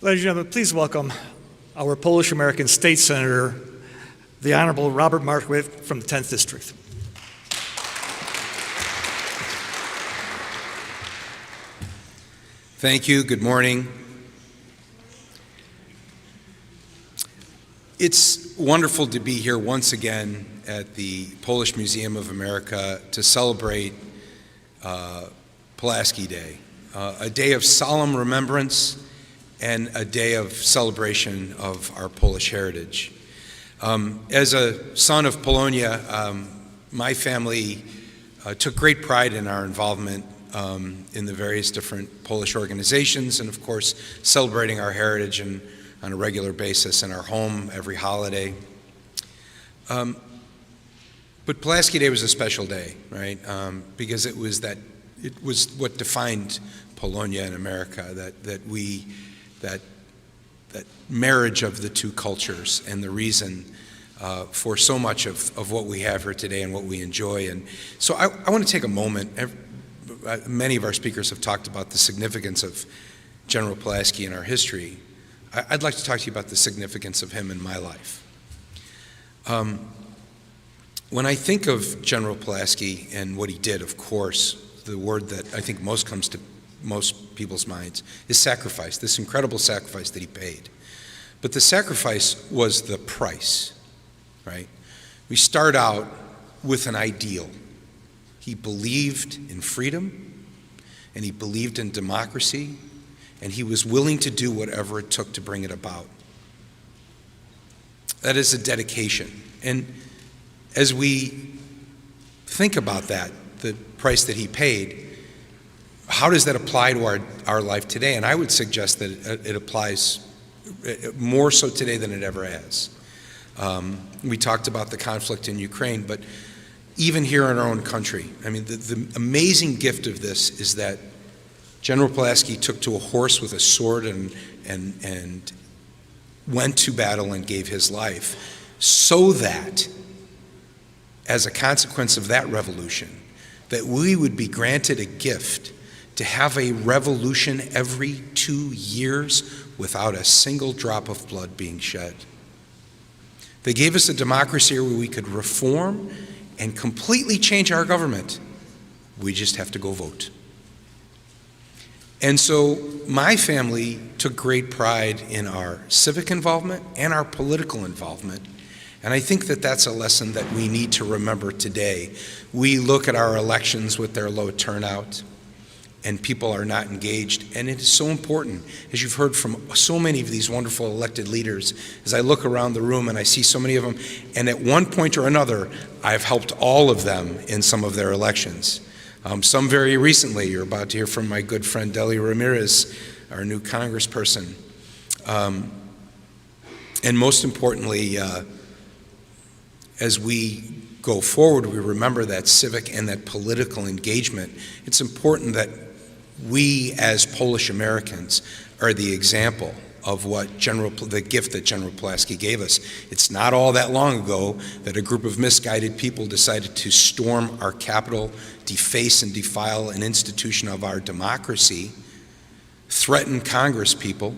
Ladies and gentlemen, please welcome our Polish-American State Senator, the Honorable Robert Markowitz from the 10th District. Thank you. Good morning. It's wonderful to be here once again at the Polish Museum of America to celebrate Pulaski Day, a day of solemn remembrance and a day of celebration of our Polish heritage. As a son of Polonia, my family took great pride in our involvement in the various different Polish organizations and, of course, celebrating our heritage on a regular basis in our home every holiday. But Pulaski Day was a special day, right? Because it was what defined Polonia in America, that marriage of the two cultures and the reason for so much of what we have here today and what we enjoy. And so I want to take a moment. Many of our speakers have talked about the significance of General Pulaski in our history. I'd like to talk to you about the significance of him in my life. When I think of General Pulaski and what he did, of course, the word that I think most comes to most people's minds is sacrifice, this incredible sacrifice that he paid. But the sacrifice was the price, right? We start out with an ideal. He believed in freedom, and he believed in democracy, and he was willing to do whatever it took to bring it about. That is a dedication. And as we think about that, the price that he paid, how does that apply to our life today? And I would suggest that it applies more so today than it ever has. We talked about the conflict in Ukraine, but even here in our own country, I mean, the amazing gift of this is that General Pulaski took to a horse with a sword and went to battle and gave his life so that, as a consequence of that revolution, that we would be granted a gift to have a revolution every 2 years without a single drop of blood being shed. They gave us a democracy where we could reform and completely change our government. We just have to go vote. And so my family took great pride in our civic involvement and our political involvement. And I think that that's a lesson that we need to remember today. We look at our elections with their low turnout, and people are not engaged. And it is so important, as you've heard from so many of these wonderful elected leaders, as I look around the room and I see so many of them, and at one point or another, I've helped all of them in some of their elections. Some very recently. You're about to hear from my good friend Deli Ramirez, our new congressperson. And most importantly, as we go forward, we remember that civic and that political engagement. It's important that we as Polish Americans are the example of what the gift that General Pulaski gave us. It's not all that long ago that a group of misguided people decided to storm our capital, deface and defile an institution of our democracy, threaten Congress people,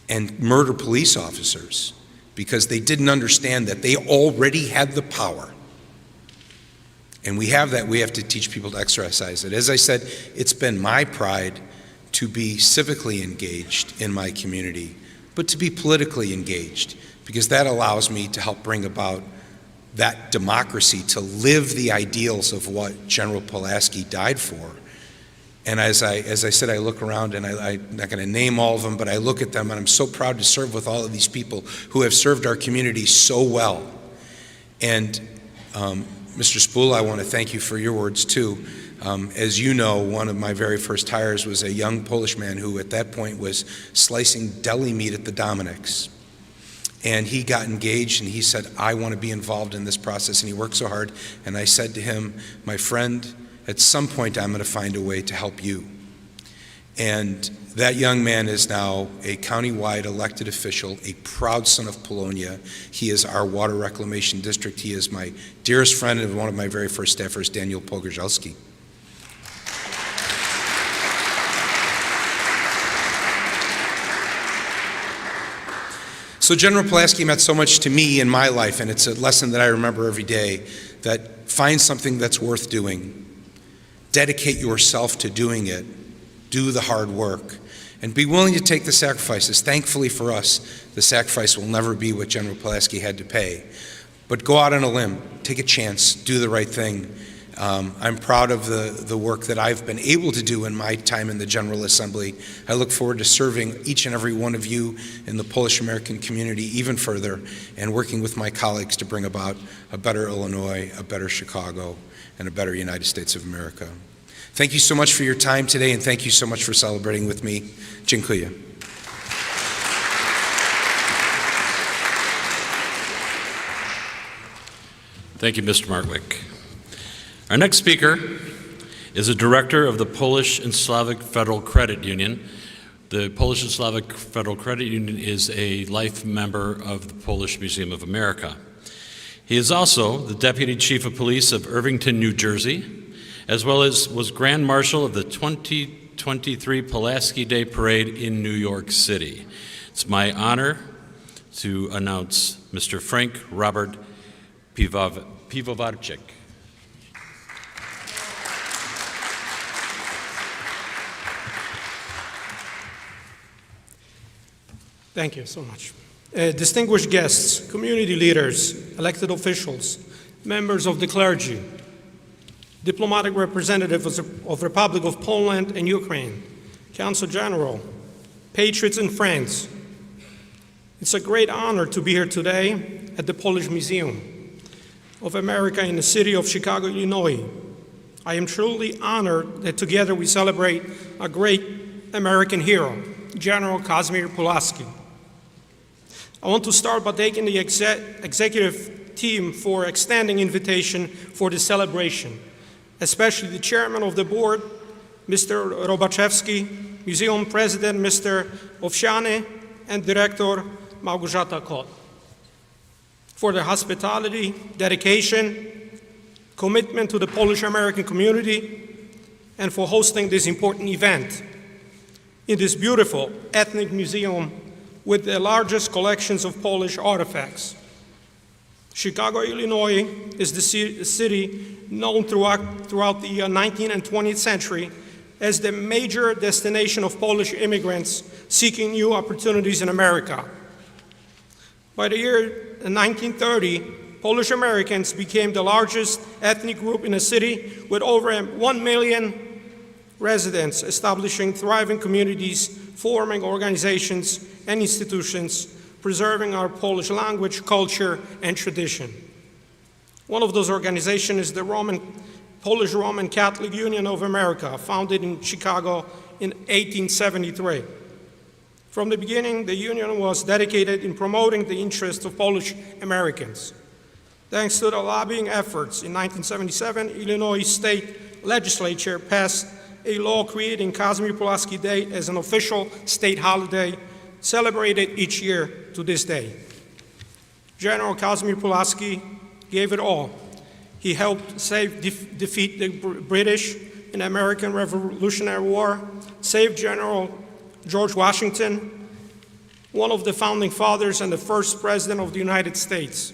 and murder police officers because they didn't understand that they already had the power. And we have that. We have to teach people to exercise it. As I said, it's been my pride to be civically engaged in my community, but to be politically engaged, because that allows me to help bring about that democracy, to live the ideals of what General Pulaski died for. And as I said, I look around, and I'm not going to name all of them, but I look at them, and I'm so proud to serve with all of these people who have served our community so well. And Mr. Spool, I want to thank you for your words too. As you know, one of my very first hires was a young Polish man who at that point was slicing deli meat at the Dominick's. And he got engaged and he said, I want to be involved in this process, and he worked so hard. And I said to him, my friend, at some point I'm going to find a way to help you. And that young man is now a countywide elected official, a proud son of Polonia. He is our water reclamation district. He is my dearest friend and one of my very first staffers, Daniel Pogorzelski. So General Pulaski meant so much to me in my life, and it's a lesson that I remember every day, that find something that's worth doing. Dedicate yourself to doing it. Do the hard work. And be willing to take the sacrifices. Thankfully for us, the sacrifice will never be what General Pulaski had to pay. But go out on a limb. Take a chance. Do the right thing. I'm proud of the work that I've been able to do in my time in the General Assembly. I look forward to serving each and every one of you in the Polish American community even further and working with my colleagues to bring about a better Illinois, a better Chicago, and a better United States of America. Thank you so much for your time today, and thank you so much for celebrating with me. Dziękuję. Thank you, Mr. Martwick. Our next speaker is a director of the Polish and Slavic Federal Credit Union. The Polish and Slavic Federal Credit Union is a life member of the Polish Museum of America. He is also the Deputy Chief of Police of Irvington, New Jersey, as well as was Grand Marshal of the 2023 Pulaski Day Parade in New York City. It's my honor to announce Mr. Frank Robert Piwowarczyk. Thank you so much. Distinguished guests, community leaders, elected officials, members of the clergy, diplomatic representatives of the Republic of Poland and Ukraine, Council General, patriots and friends. It's a great honor to be here today at the Polish Museum of America in the city of Chicago, Illinois. I am truly honored that together we celebrate a great American hero, General Kazimierz Pulaski. I want to start by thanking the executive team for extending invitation for this celebration, especially the chairman of the board, Mr. Robaczewski, museum president, Mr. Owsiany, and director, Małgorzata Kot, for their hospitality, dedication, commitment to the Polish-American community, and for hosting this important event in this beautiful ethnic museum with the largest collections of Polish artifacts. Chicago, Illinois is the city known throughout the 19th and 20th century as the major destination of Polish immigrants seeking new opportunities in America. By the year 1930, Polish Americans became the largest ethnic group in the city with over 1 million residents, establishing thriving communities, forming organizations and institutions, preserving our Polish language, culture, and tradition. One of those organizations is the Polish Roman Catholic Union of America, founded in Chicago in 1873. From the beginning, the union was dedicated in promoting the interests of Polish Americans. Thanks to the lobbying efforts, in 1977, Illinois state legislature passed a law creating Kazimierz Pulaski Day as an official state holiday celebrated each year to this day. General Kazimierz Pulaski gave it all. He helped defeat the British in the American Revolutionary War, saved General George Washington, one of the founding fathers and the first president of the United States.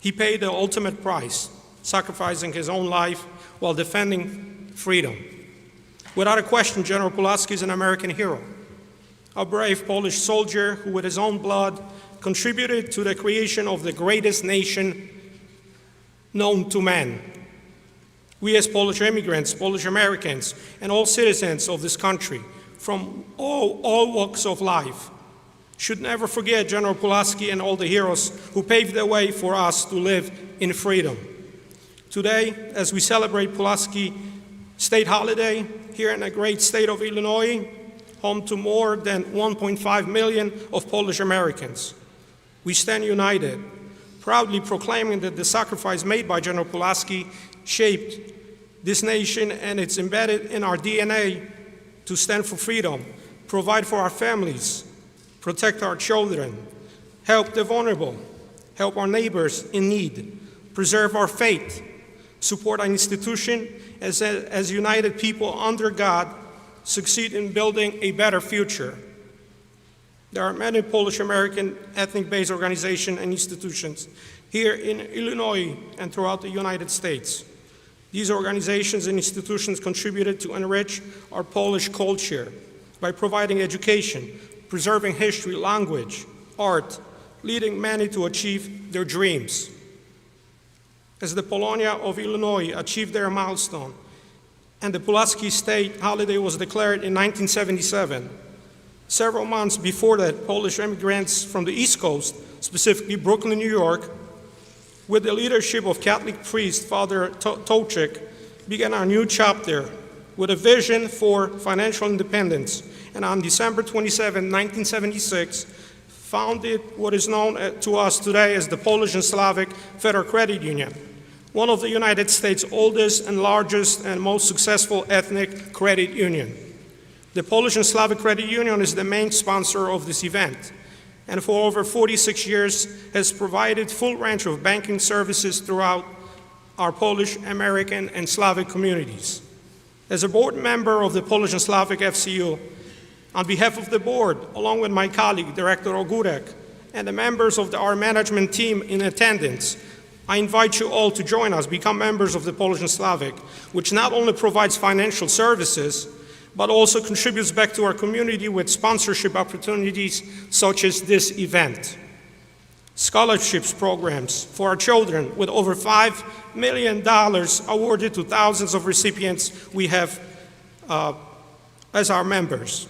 He paid the ultimate price, sacrificing his own life while defending freedom. Without a question, General Pulaski is an American hero, a brave Polish soldier who with his own blood contributed to the creation of the greatest nation known to man. We as Polish immigrants, Polish Americans, and all citizens of this country from all walks of life should never forget General Pulaski and all the heroes who paved the way for us to live in freedom. Today, as we celebrate Pulaski State holiday here in the great state of Illinois, home to more than 1.5 million of Polish Americans, we stand united, proudly proclaiming that the sacrifice made by General Pulaski shaped this nation, and it's embedded in our DNA to stand for freedom, provide for our families, protect our children, help the vulnerable, help our neighbors in need, preserve our faith, support our institution as united people under God, succeed in building a better future. There are many Polish-American ethnic-based organizations and institutions here in Illinois and throughout the United States. These organizations and institutions contributed to enrich our Polish culture by providing education, preserving history, language, art, leading many to achieve their dreams. As the Polonia of Illinois achieved their milestone, and the Pulaski state holiday was declared in 1977, several months before that, Polish immigrants from the East Coast, specifically Brooklyn, New York, with the leadership of Catholic priest Father Tochik, began our new chapter with a vision for financial independence. And on December 27, 1976, founded what is known to us today as the Polish and Slavic Federal Credit Union, one of the United States' oldest and largest and most successful ethnic credit union. The Polish and Slavic Credit Union is the main sponsor of this event, and for over 46 years has provided full range of banking services throughout our Polish, American, and Slavic communities. As a board member of the Polish and Slavic FCU, on behalf of the board, along with my colleague, Director Ogórek, and the members of our management team in attendance, I invite you all to join us, become members of the Polish and Slavic, which not only provides financial services, but also contributes back to our community with sponsorship opportunities such as this event. Scholarships programs for our children with over $5 million awarded to thousands of recipients we have as our members.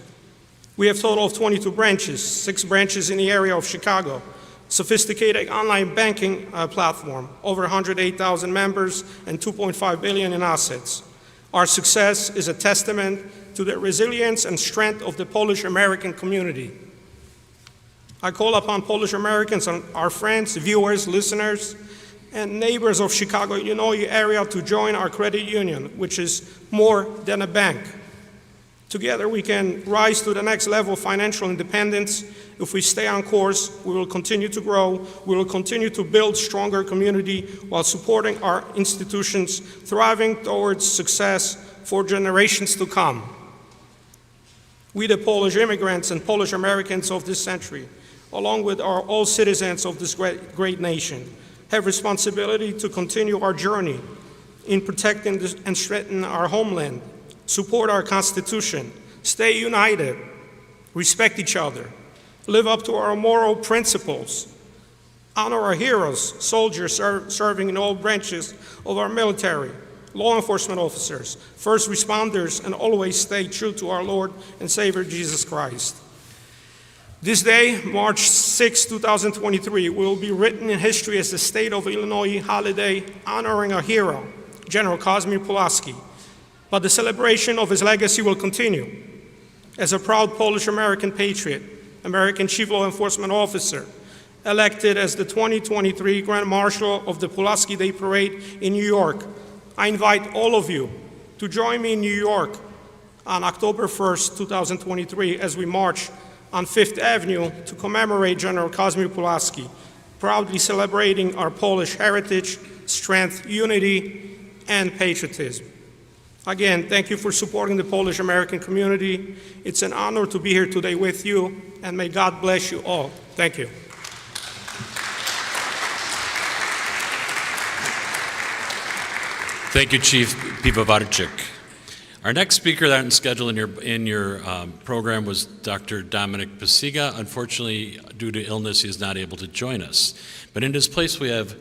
We have a total of 22 branches, 6 branches in the area of Chicago, sophisticated online banking platform, over 108,000 members and $2.5 billion in assets. Our success is a testament to the resilience and strength of the Polish-American community. I call upon Polish Americans and our friends, viewers, listeners, and neighbors of Chicago, Illinois area to join our credit union, which is more than a bank. Together we can rise to the next level of financial independence. If we stay on course, we will continue to grow, we will continue to build stronger community while supporting our institutions, thriving towards success for generations to come. We, the Polish immigrants and Polish Americans of this century, along with all citizens of this great nation, have responsibility to continue our journey in protecting and strengthening our homeland, support our Constitution, stay united, respect each other, live up to our moral principles, honor our heroes, soldiers serving in all branches of our military, law enforcement officers, first responders, and always stay true to our Lord and Savior Jesus Christ. This day, March 6, 2023, will be written in history as the State of Illinois holiday honoring a hero, General Kazimierz Pulaski. But the celebration of his legacy will continue. As a proud Polish-American patriot, American Chief Law Enforcement Officer, elected as the 2023 Grand Marshal of the Pulaski Day Parade in New York, I invite all of you to join me in New York on October 1st, 2023, as we march on Fifth Avenue to commemorate General Kazimierz Pulaski, proudly celebrating our Polish heritage, strength, unity, and patriotism. Again, thank you for supporting the Polish-American community. It's an honor to be here today with you, and may God bless you all. Thank you. Thank you, Chief Piwowarczyk. Our next speaker that is scheduled in your program was Dr. Dominic Pasiga. Unfortunately, due to illness, he is not able to join us. But in his place, we have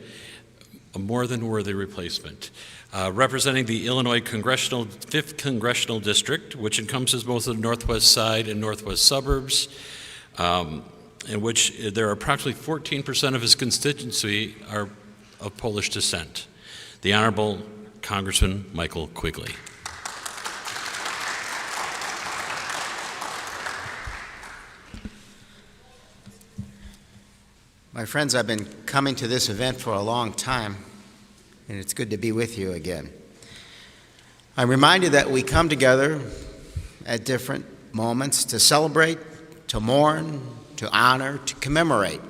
a more than worthy replacement. Representing the Illinois 5th Congressional District, which encompasses both the northwest side and northwest suburbs, in which there are approximately 14% of his constituency are of Polish descent. The Honorable Congressman Michael Quigley. My friends, I've been coming to this event for a long time, and it's good to be with you again. I'm reminded that we come together at different moments to celebrate, to mourn, to honor, to commemorate.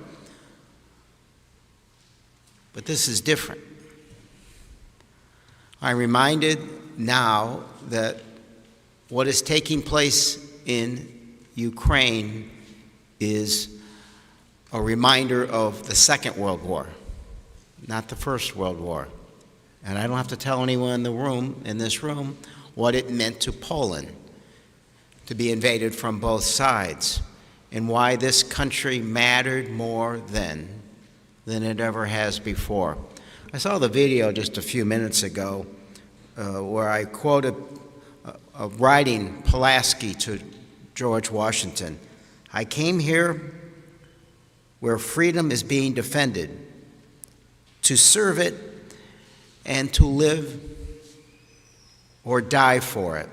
But this is different. I'm reminded now that what is taking place in Ukraine is a reminder of the Second World War, not the First World War. And I don't have to tell anyone in this room, what it meant to Poland to be invaded from both sides, and why this country mattered more then than it ever has before. I saw the video just a few minutes ago where I quoted writing Pulaski to George Washington. I came here where freedom is being defended, to serve it and to live or die for it.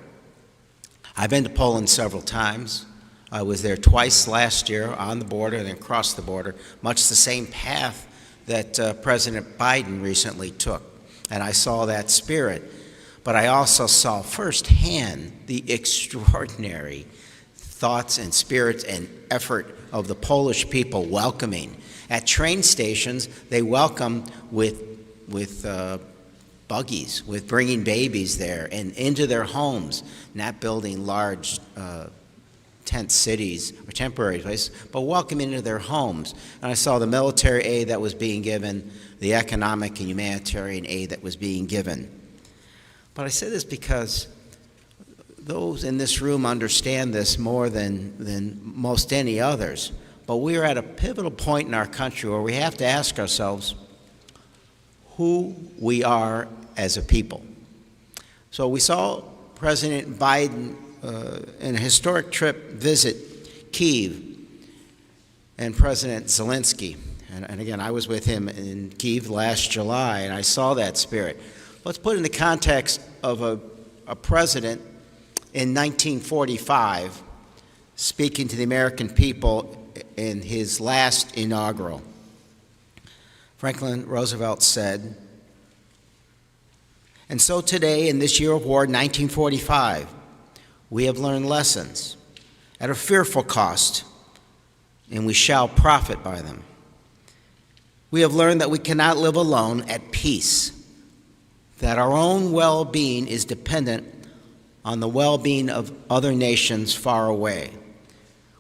I've been to Poland several times. I was there twice last year on the border and then across the border, much the same path that President Biden recently took. And I saw that spirit. But I also saw firsthand the extraordinary thoughts and spirits and effort of the Polish people welcoming. At train stations, they welcome with buggies, with bringing babies there and into their homes, not building large tent cities or temporary places, but welcoming into their homes. And I saw the military aid that was being given, the economic and humanitarian aid that was being given. But I say this because those in this room understand this more than most any others. But we are at a pivotal point in our country where we have to ask ourselves who we are as a people. So we saw President Biden in a historic trip visit Kyiv and President Zelensky. And again, I was with him in Kyiv last July, and I saw that spirit. Let's put it in the context of a president in 1945 speaking to the American people in his last inaugural. Franklin Roosevelt said, "And so today, in this year of war, 1945, we have learned lessons at a fearful cost, and we shall profit by them. We have learned that we cannot live alone at peace, that our own well-being is dependent on the well-being of other nations far away.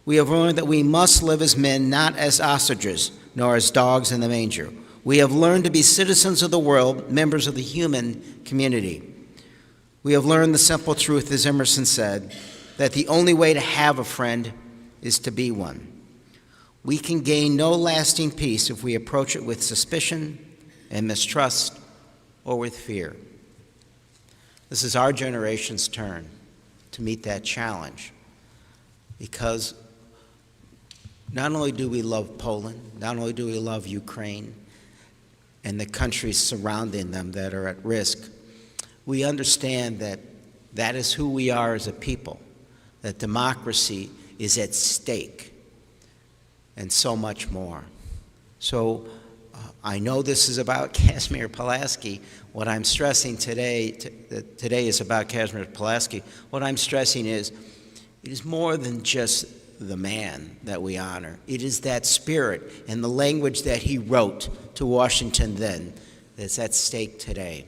We have learned that we must live as men, not as ostriches, nor as dogs in the manger. We have learned to be citizens of the world, members of the human community. We have learned the simple truth, as Emerson said, that the only way to have a friend is to be one. We can gain no lasting peace if we approach it with suspicion and mistrust or with fear." This is our generation's turn to meet that challenge, because not only do we love Poland, not only do we love Ukraine and the countries surrounding them that are at risk, we understand that that is who we are as a people, that democracy is at stake, and so much more. So I know this is about Kazimierz Pulaski. What I'm stressing today is about Kazimierz Pulaski. What I'm stressing is it is more than just the man that we honor. It is that spirit and the language that he wrote to Washington then that's at stake today.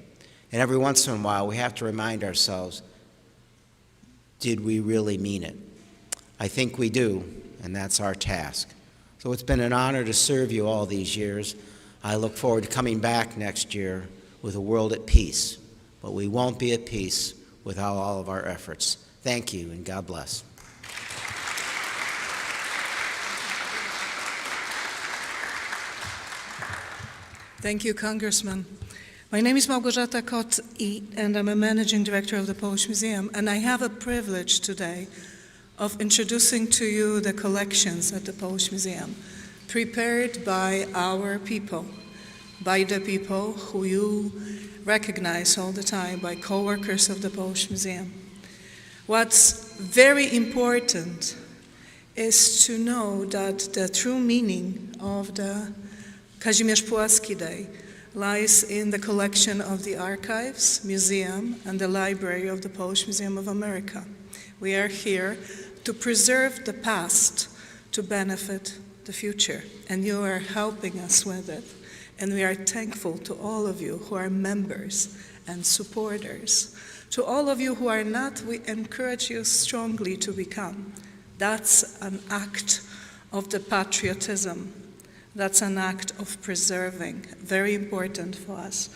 And every once in a while, we have to remind ourselves, did we really mean it? I think we do, and that's our task. So it's been an honor to serve you all these years. I look forward to coming back next year with a world at peace, but we won't be at peace without all of our efforts. Thank you, and God bless. Thank you, Congressman. My name is Małgorzata Kot, and I'm a managing director of the Polish Museum, and I have a privilege today of introducing to you the collections at the Polish Museum, prepared by our people, by the people who you recognize all the time, by co-workers of the Polish Museum. What's very important is to know that the true meaning of the Kazimierz Pulaski Day lies in the collection of the Archives, Museum, and the Library of the Polish Museum of America. We are here to preserve the past to benefit the future, and you are helping us with it. And we are thankful to all of you who are members and supporters. To all of you who are not, we encourage you strongly to become. That's an act of the patriotism. That's an act of preserving, very important for us.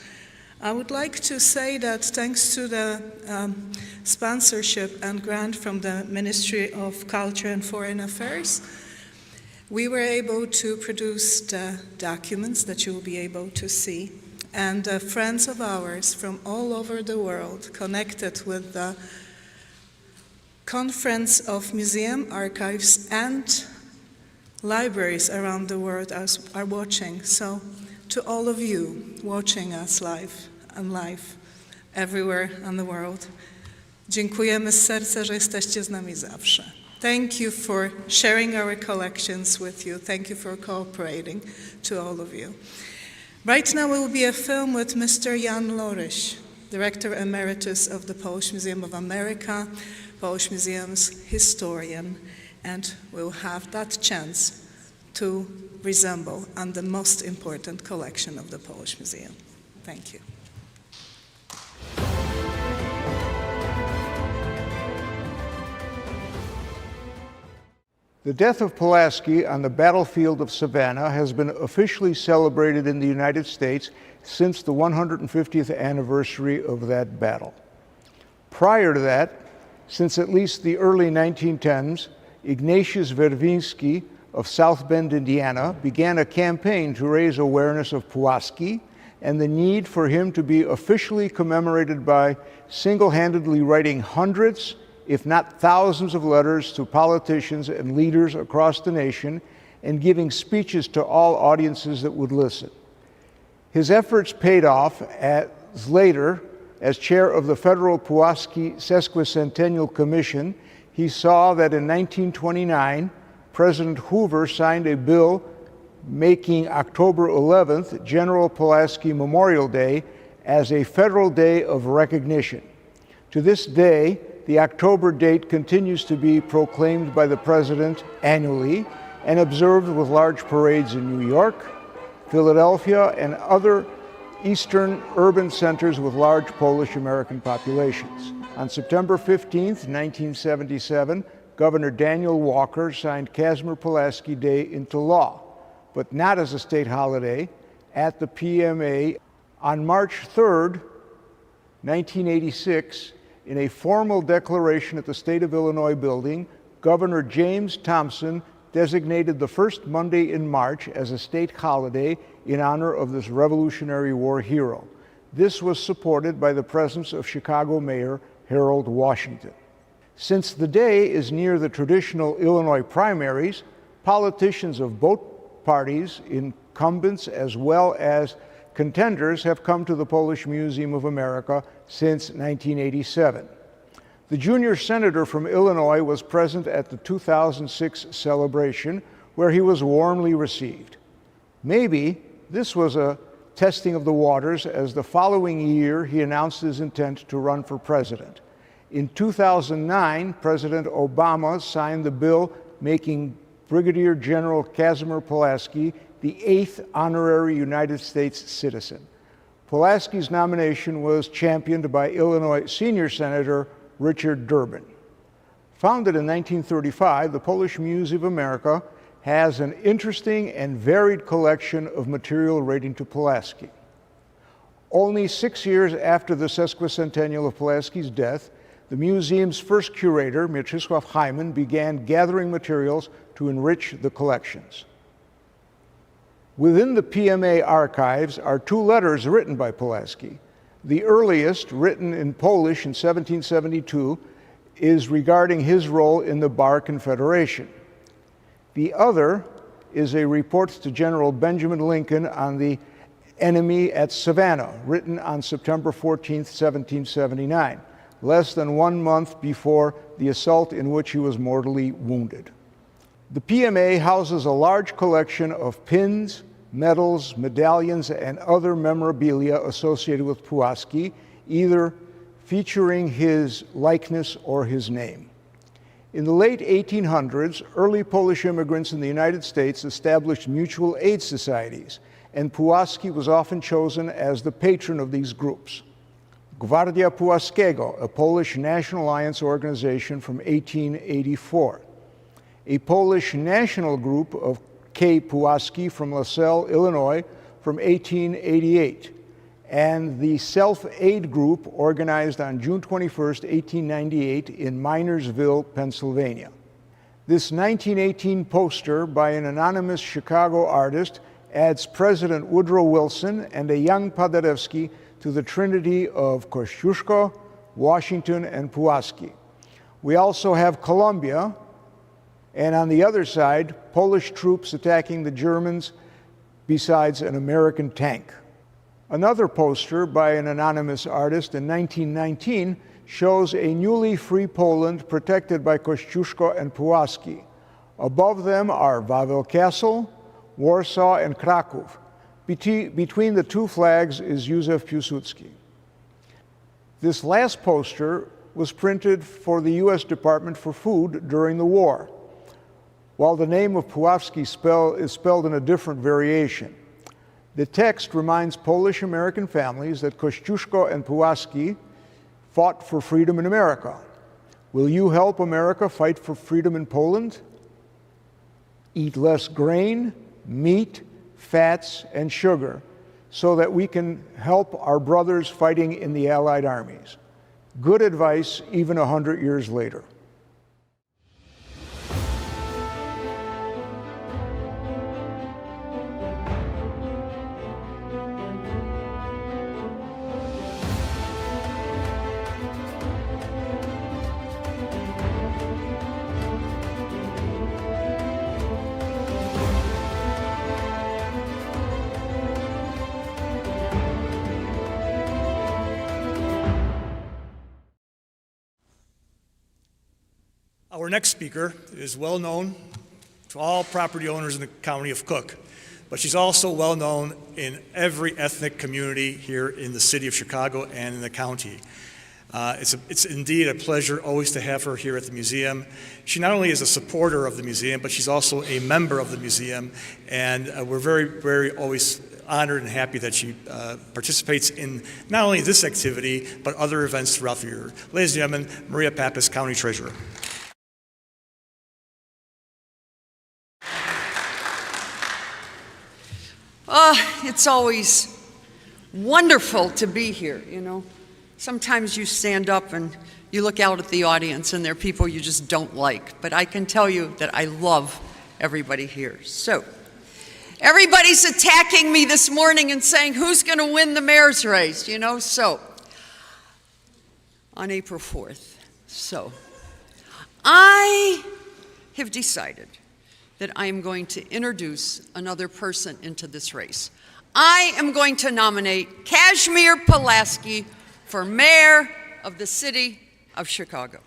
I would like to say that thanks to the sponsorship and grant from the Ministry of Culture and Foreign Affairs, we were able to produce the documents that you will be able to see. And friends of ours from all over the world connected with the Conference of Museum Archives and libraries around the world are watching. So to all of you watching us live everywhere in the world, dziękujemy z serca, że jesteście z nami zawsze. Thank you for sharing our collections with you. Thank you for cooperating, to all of you. Right now will be a film with Mr. Jan Loryś, Director Emeritus of the Polish Museum of America, Polish Museum's historian, and we'll have that chance to resemble on the most important collection of the Polish Museum. Thank you. The death of Pulaski on the battlefield of Savannah has been officially celebrated in the United States since the 150th anniversary of that battle. Prior to that, since at least the early 1910s, Ignatius Werwiński of South Bend, Indiana, began a campaign to raise awareness of Pulaski and the need for him to be officially commemorated by single-handedly writing hundreds, if not thousands, of letters to politicians and leaders across the nation and giving speeches to all audiences that would listen. His efforts paid off as later, as chair of the Federal Pulaski Sesquicentennial Commission, he saw that in 1929, President Hoover signed a bill making October 11th General Pulaski Memorial Day as a federal day of recognition. To this day, the October date continues to be proclaimed by the President annually and observed with large parades in New York, Philadelphia, and other eastern urban centers with large Polish-American populations. On September 15th, 1977, Governor Daniel Walker signed Casimir Pulaski Day into law, but not as a state holiday, at the PMA. On March 3rd, 1986, in a formal declaration at the State of Illinois building, Governor James Thompson designated the first Monday in March as a state holiday in honor of this Revolutionary War hero. This was supported by the presence of Chicago Mayor Harold Washington. Since the day is near the traditional Illinois primaries, politicians of both parties, incumbents as well as contenders, have come to the Polish Museum of America since 1987. The junior senator from Illinois was present at the 2006 celebration, where he was warmly received. Maybe this was a testing of the waters, as the following year he announced his intent to run for president. In 2009, President Obama signed the bill making Brigadier General Casimir Pulaski the 8th honorary United States citizen. Pulaski's nomination was championed by Illinois Senior Senator Richard Durbin. Founded in 1935, the Polish Museum of America has an interesting and varied collection of material relating to Pulaski. Only 6 years after the sesquicentennial of Pulaski's death, the museum's first curator, Mieczysław Hyman, began gathering materials to enrich the collections. Within the PMA archives are 2 letters written by Pulaski. The earliest, written in Polish in 1772, is regarding his role in the Bar Confederation. The other is a report to General Benjamin Lincoln on the enemy at Savannah, written on September 14, 1779, less than 1 month before the assault in which he was mortally wounded. The PMA houses a large collection of pins, medals, medallions, and other memorabilia associated with Pulaski, either featuring his likeness or his name. In the late 1800s, early Polish immigrants in the United States established mutual aid societies, and Pulaski was often chosen as the patron of these groups. Gwardia Pulaskiego, a Polish National Alliance organization from 1884. a Polish national group of K. Pulaski from LaSalle, Illinois, from 1888, and the Self-Aid Group organized on June 21, 1898 in Minersville, Pennsylvania. This 1918 poster by an anonymous Chicago artist adds President Woodrow Wilson and a young Paderewski to the trinity of Kosciuszko, Washington, and Pulaski. We also have Columbia, and on the other side, Polish troops attacking the Germans besides an American tank. Another poster by an anonymous artist in 1919 shows a newly free Poland protected by Kosciuszko and Pulaski. Above them are Wawel Castle, Warsaw, and Kraków. Between the two flags is Józef Piłsudski. This last poster was printed for the U.S. Department for Food during the war, while the name of Pulaski is spelled in a different variation. The text reminds Polish-American families that Kosciuszko and Pulaski fought for freedom in America. Will you help America fight for freedom in Poland? Eat less grain, meat, fats, and sugar so that we can help our brothers fighting in the Allied armies. Good advice even 100 years later. Our next speaker is well known to all property owners in the county of Cook, but she's also well known in every ethnic community here in the city of Chicago and in the county. It's indeed a pleasure always to have her here at the museum. She not only is a supporter of the museum, but she's also a member of the museum, and we're very always honored and happy that she participates in not only this activity, but other events throughout the year. Ladies and gentlemen, Maria Pappas, County Treasurer. It's always wonderful to be here, you know. Sometimes you stand up and you look out at the audience and there are people you just don't like, but I can tell you that I love everybody here. So, everybody's attacking me this morning and saying, who's going to win the mayor's race, you know? So, on April 4th, I have decided that I am going to introduce another person into this race. I am going to nominate Kazimierz Pulaski for mayor of the city of Chicago.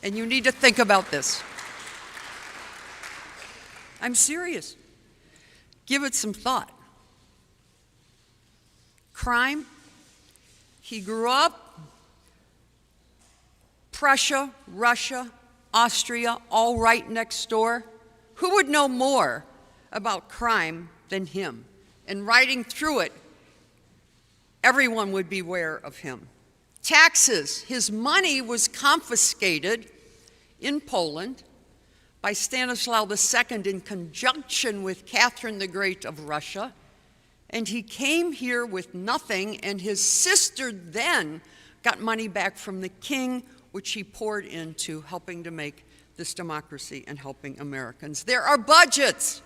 And you need to think about this. I'm serious. Give it some thought. Crime. He grew up, Prussia, Russia, Austria, all right next door. Who would know more about crime than him? And riding through it, everyone would be aware of him. Taxes. His money was confiscated in Poland by Stanislaw II in conjunction with Catherine the Great of Russia. And he came here with nothing, and his sister then got money back from the king, which he poured into helping to make this democracy and helping Americans. There are budgets.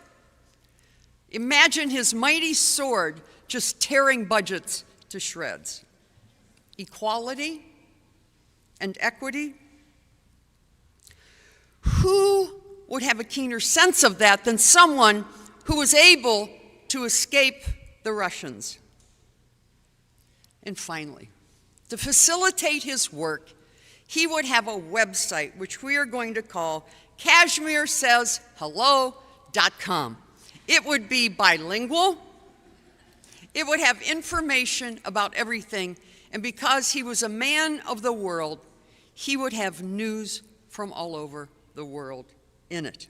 Imagine his mighty sword just tearing budgets to shreds. Equality and equity. Who would have a keener sense of that than someone who was able to escape the Russians? And finally, to facilitate his work, he would have a website which we are going to call KazimierSaysHello.com. It would be bilingual. It would have information about everything. And because he was a man of the world, he would have news from all over the world in it.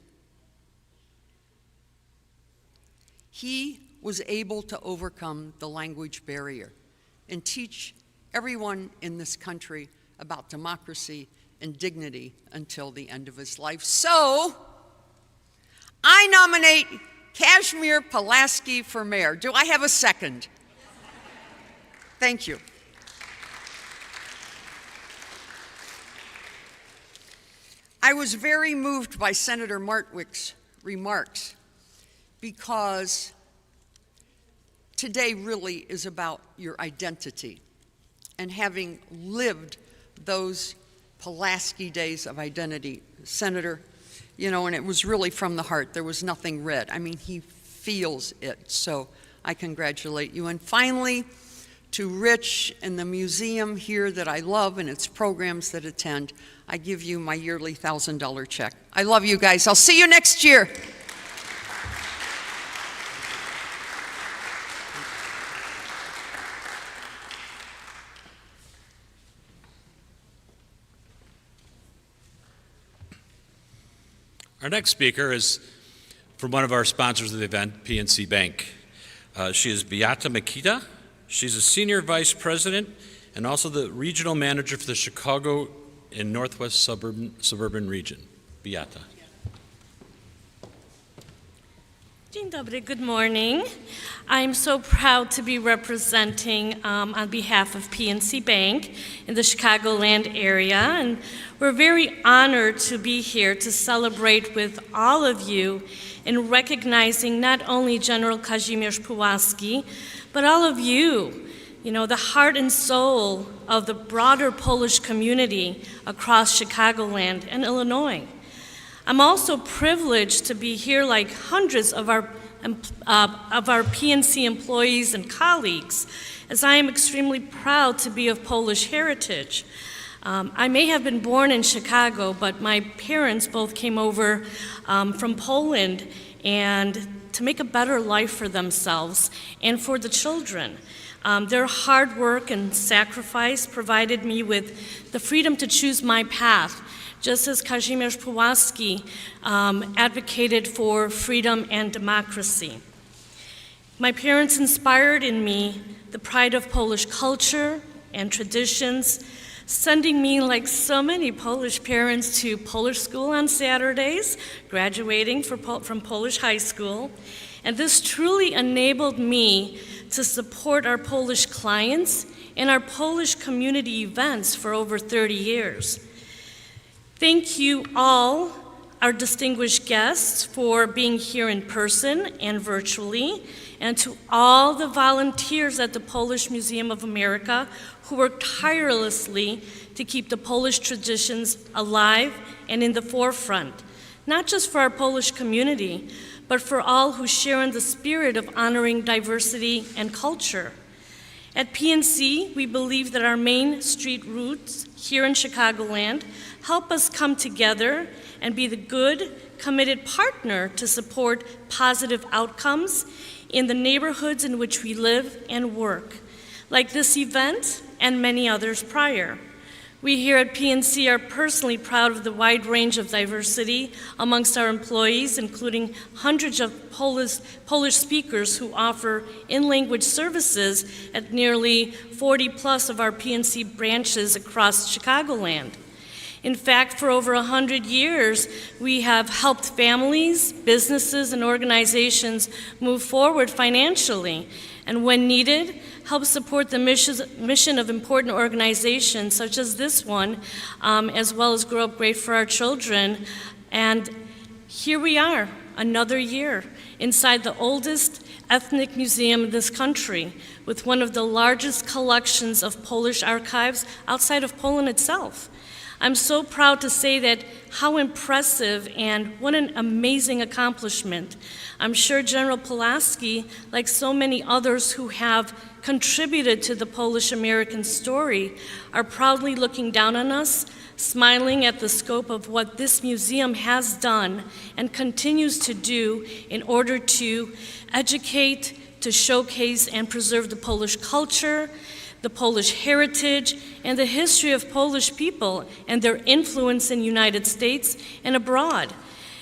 He was able to overcome the language barrier and teach everyone in this country about democracy and dignity until the end of his life. So, I nominate Kazimierz Pulaski for mayor. Do I have a second? Thank you. I was very moved by Senator Martwick's remarks because today really is about your identity. And having lived those Pulaski days of identity, Senator, you know, and it was really from the heart. There was nothing red. I mean, he feels it. So I congratulate you. And finally, to Rich and the museum here that I love and its programs that attend, I give you my yearly $1,000 check. I love you guys. I'll see you next year. Our next speaker is from one of our sponsors of the event, PNC Bank. She is Beata Makita. She's a senior vice president and also the regional manager for the Chicago and Northwest suburban region. Beata. Dzień dobry, good morning. I'm so proud to be representing on behalf of PNC Bank in the Chicagoland area, and we're very honored to be here to celebrate with all of you in recognizing not only General Kazimierz Pulaski, but all of you, you know, the heart and soul of the broader Polish community across Chicagoland and Illinois. I'm also privileged to be here like hundreds of our PNC employees and colleagues, as I am extremely proud to be of Polish heritage. I may have been born in Chicago, but my parents both came over from Poland and to make a better life for themselves and for the children. Their hard work and sacrifice provided me with the freedom to choose my path, just as Kazimierz Pulaski advocated for freedom and democracy. My parents inspired in me the pride of Polish culture and traditions, sending me, like so many Polish parents, to Polish school on Saturdays, graduating from Polish high school. And this truly enabled me to support our Polish clients and our Polish community events for over 30 years. Thank you all, our distinguished guests, for being here in person and virtually, and to all the volunteers at the Polish Museum of America who work tirelessly to keep the Polish traditions alive and in the forefront, not just for our Polish community, but for all who share in the spirit of honoring diversity and culture. At PNC, we believe that our Main Street roots here in Chicagoland help us come together and be the good, committed partner to support positive outcomes in the neighborhoods in which we live and work, like this event and many others prior. We here at PNC are personally proud of the wide range of diversity amongst our employees, including hundreds of Polish speakers who offer in-language services at nearly 40 plus of our PNC branches across Chicagoland. In fact, for over 100 years, we have helped families, businesses, and organizations move forward financially, and when needed, help support the mission of important organizations such as this one, as well as Grow Up Great for our children. And here we are, another year, inside the oldest ethnic museum in this country, with one of the largest collections of Polish archives outside of Poland itself. I'm so proud to say that how impressive and what an amazing accomplishment. I'm sure General Pulaski, like so many others who have contributed to the Polish-American story, are proudly looking down on us, smiling at the scope of what this museum has done and continues to do in order to educate, to showcase and preserve the Polish culture, the Polish heritage, and the history of Polish people and their influence in the United States and abroad.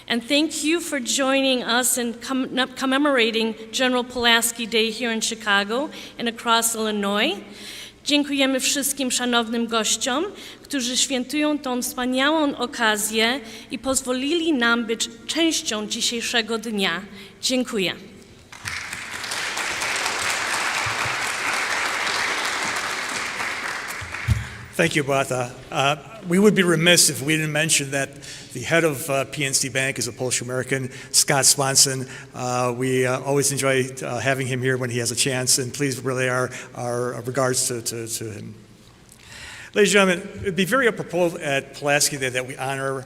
And thank you for joining us in commemorating General Pulaski Day here in Chicago and across Illinois. Dziękujemy wszystkim szanownym gościom, którzy świętują tą wspaniałą okazję i pozwolili nam być częścią dzisiejszego dnia. Dziękuję. Thank you, Beata. We would be remiss if we didn't mention that the head of PNC Bank is a Polish American, Scott Swanson. We always enjoy having him here when he has a chance, and please relay our regards to him. Ladies and gentlemen, it would be very apropos at Pulaski that we honor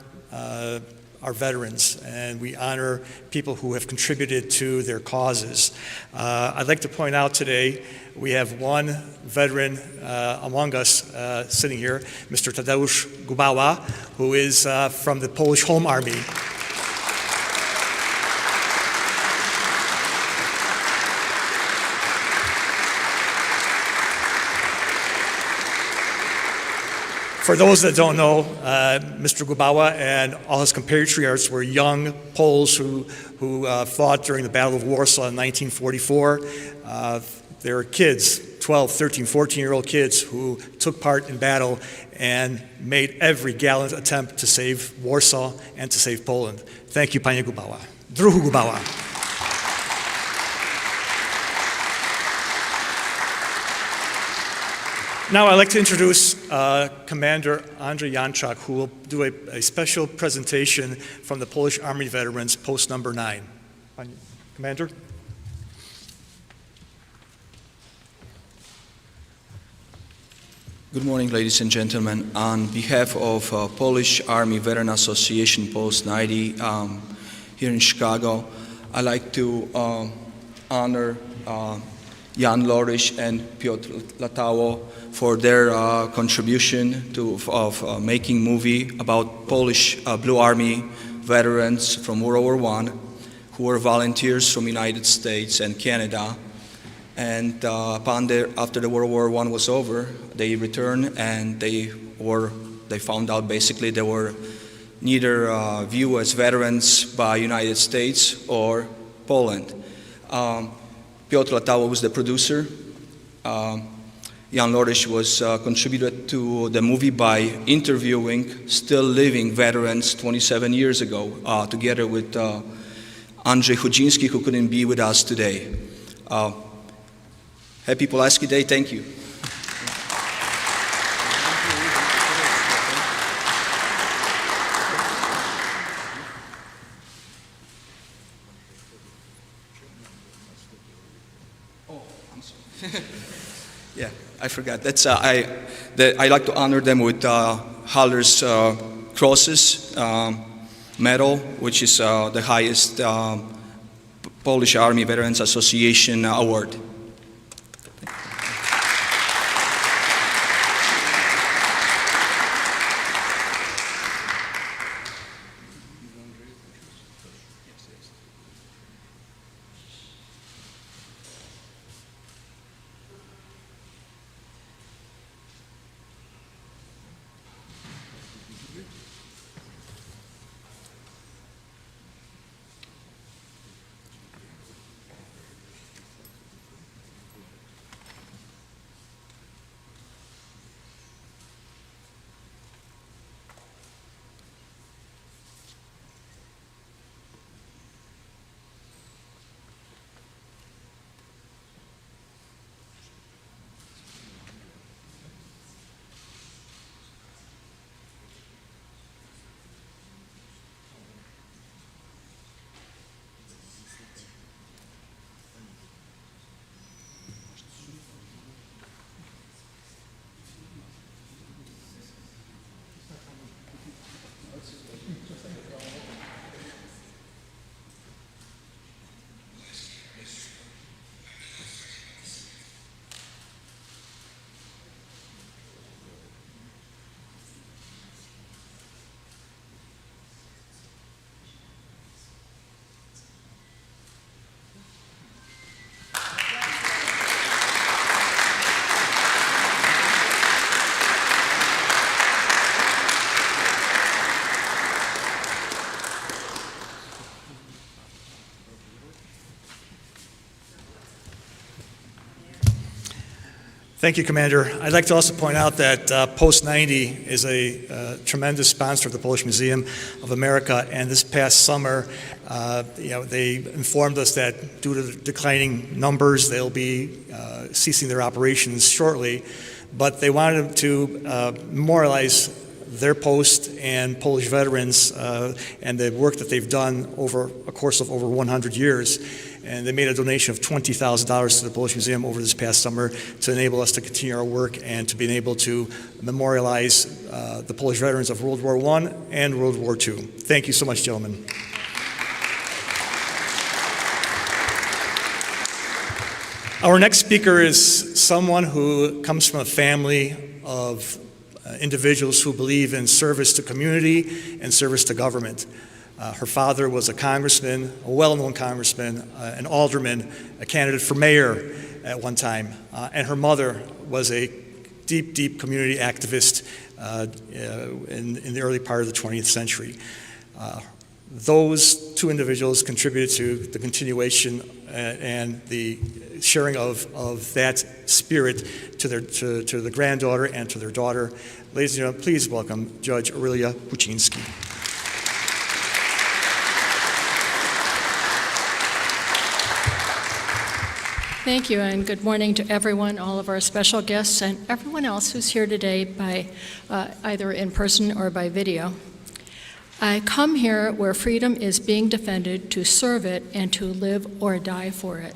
our veterans, and we honor people who have contributed to their causes. I'd like to point out today we have one veteran among us sitting here, Mr. Tadeusz Gubała, who is from the Polish Home Army. For those that don't know, Mr. Gubała and all his compatriots were young Poles who fought during the Battle of Warsaw in 1944. They were kids, 12, 13, 14-year-old kids who took part in battle and made every gallant attempt to save Warsaw and to save Poland. Thank you, Panie Gubała. Druhu Gubała. Now I'd like to introduce Commander Andrzej Janczak, who will do a special presentation from the Polish Army Veterans, post number 9. Commander? Good morning, ladies and gentlemen. On behalf of Polish Army Veteran Association Post 90 here in Chicago, I'd like to honor Jan Loryś and Piotr Latało for their contribution of making movie about Polish Blue Army veterans from World War I who were volunteers from United States and Canada. And after the World War I was over, they returned and they found out basically they were neither viewed as veterans by United States or Poland. Piotr Latało was the producer. Jan Loryś was contributed to the movie by interviewing still living veterans 27 years ago, together with Andrzej Chudziński, who couldn't be with us today. Happy Pulaski Day, thank you. Oh, I'm sorry. Yeah, I forgot. That's I like to honor them with Haller's Crosses medal, which is the highest Polish Army Veterans Association award. Thank you, Commander. I'd like to also point out that Post 90 is a tremendous sponsor of the Polish Museum of America, and this past summer, they informed us that due to the declining numbers, they'll be ceasing their operations shortly, but they wanted to memorialize their post and Polish veterans and the work that they've done over a course of over 100 years. And they made a donation of $20,000 to the Polish Museum over this past summer to enable us to continue our work and to be able to memorialize the Polish veterans of World War I and World War II. Thank you so much, gentlemen. Our next speaker is someone who comes from a family of individuals who believe in service to community and service to government. Her father was a congressman, a well-known congressman, an alderman, a candidate for mayor at one time, and her mother was a deep, deep community activist in the early part of the 20th century. Those two individuals contributed to the continuation and the sharing of that spirit to the granddaughter and to their daughter. Ladies and gentlemen, please welcome Judge Aurelia Puczynski. Thank you, and good morning to everyone, all of our special guests, and everyone else who's here today by either in person or by video. I come here where freedom is being defended to serve it and to live or die for it.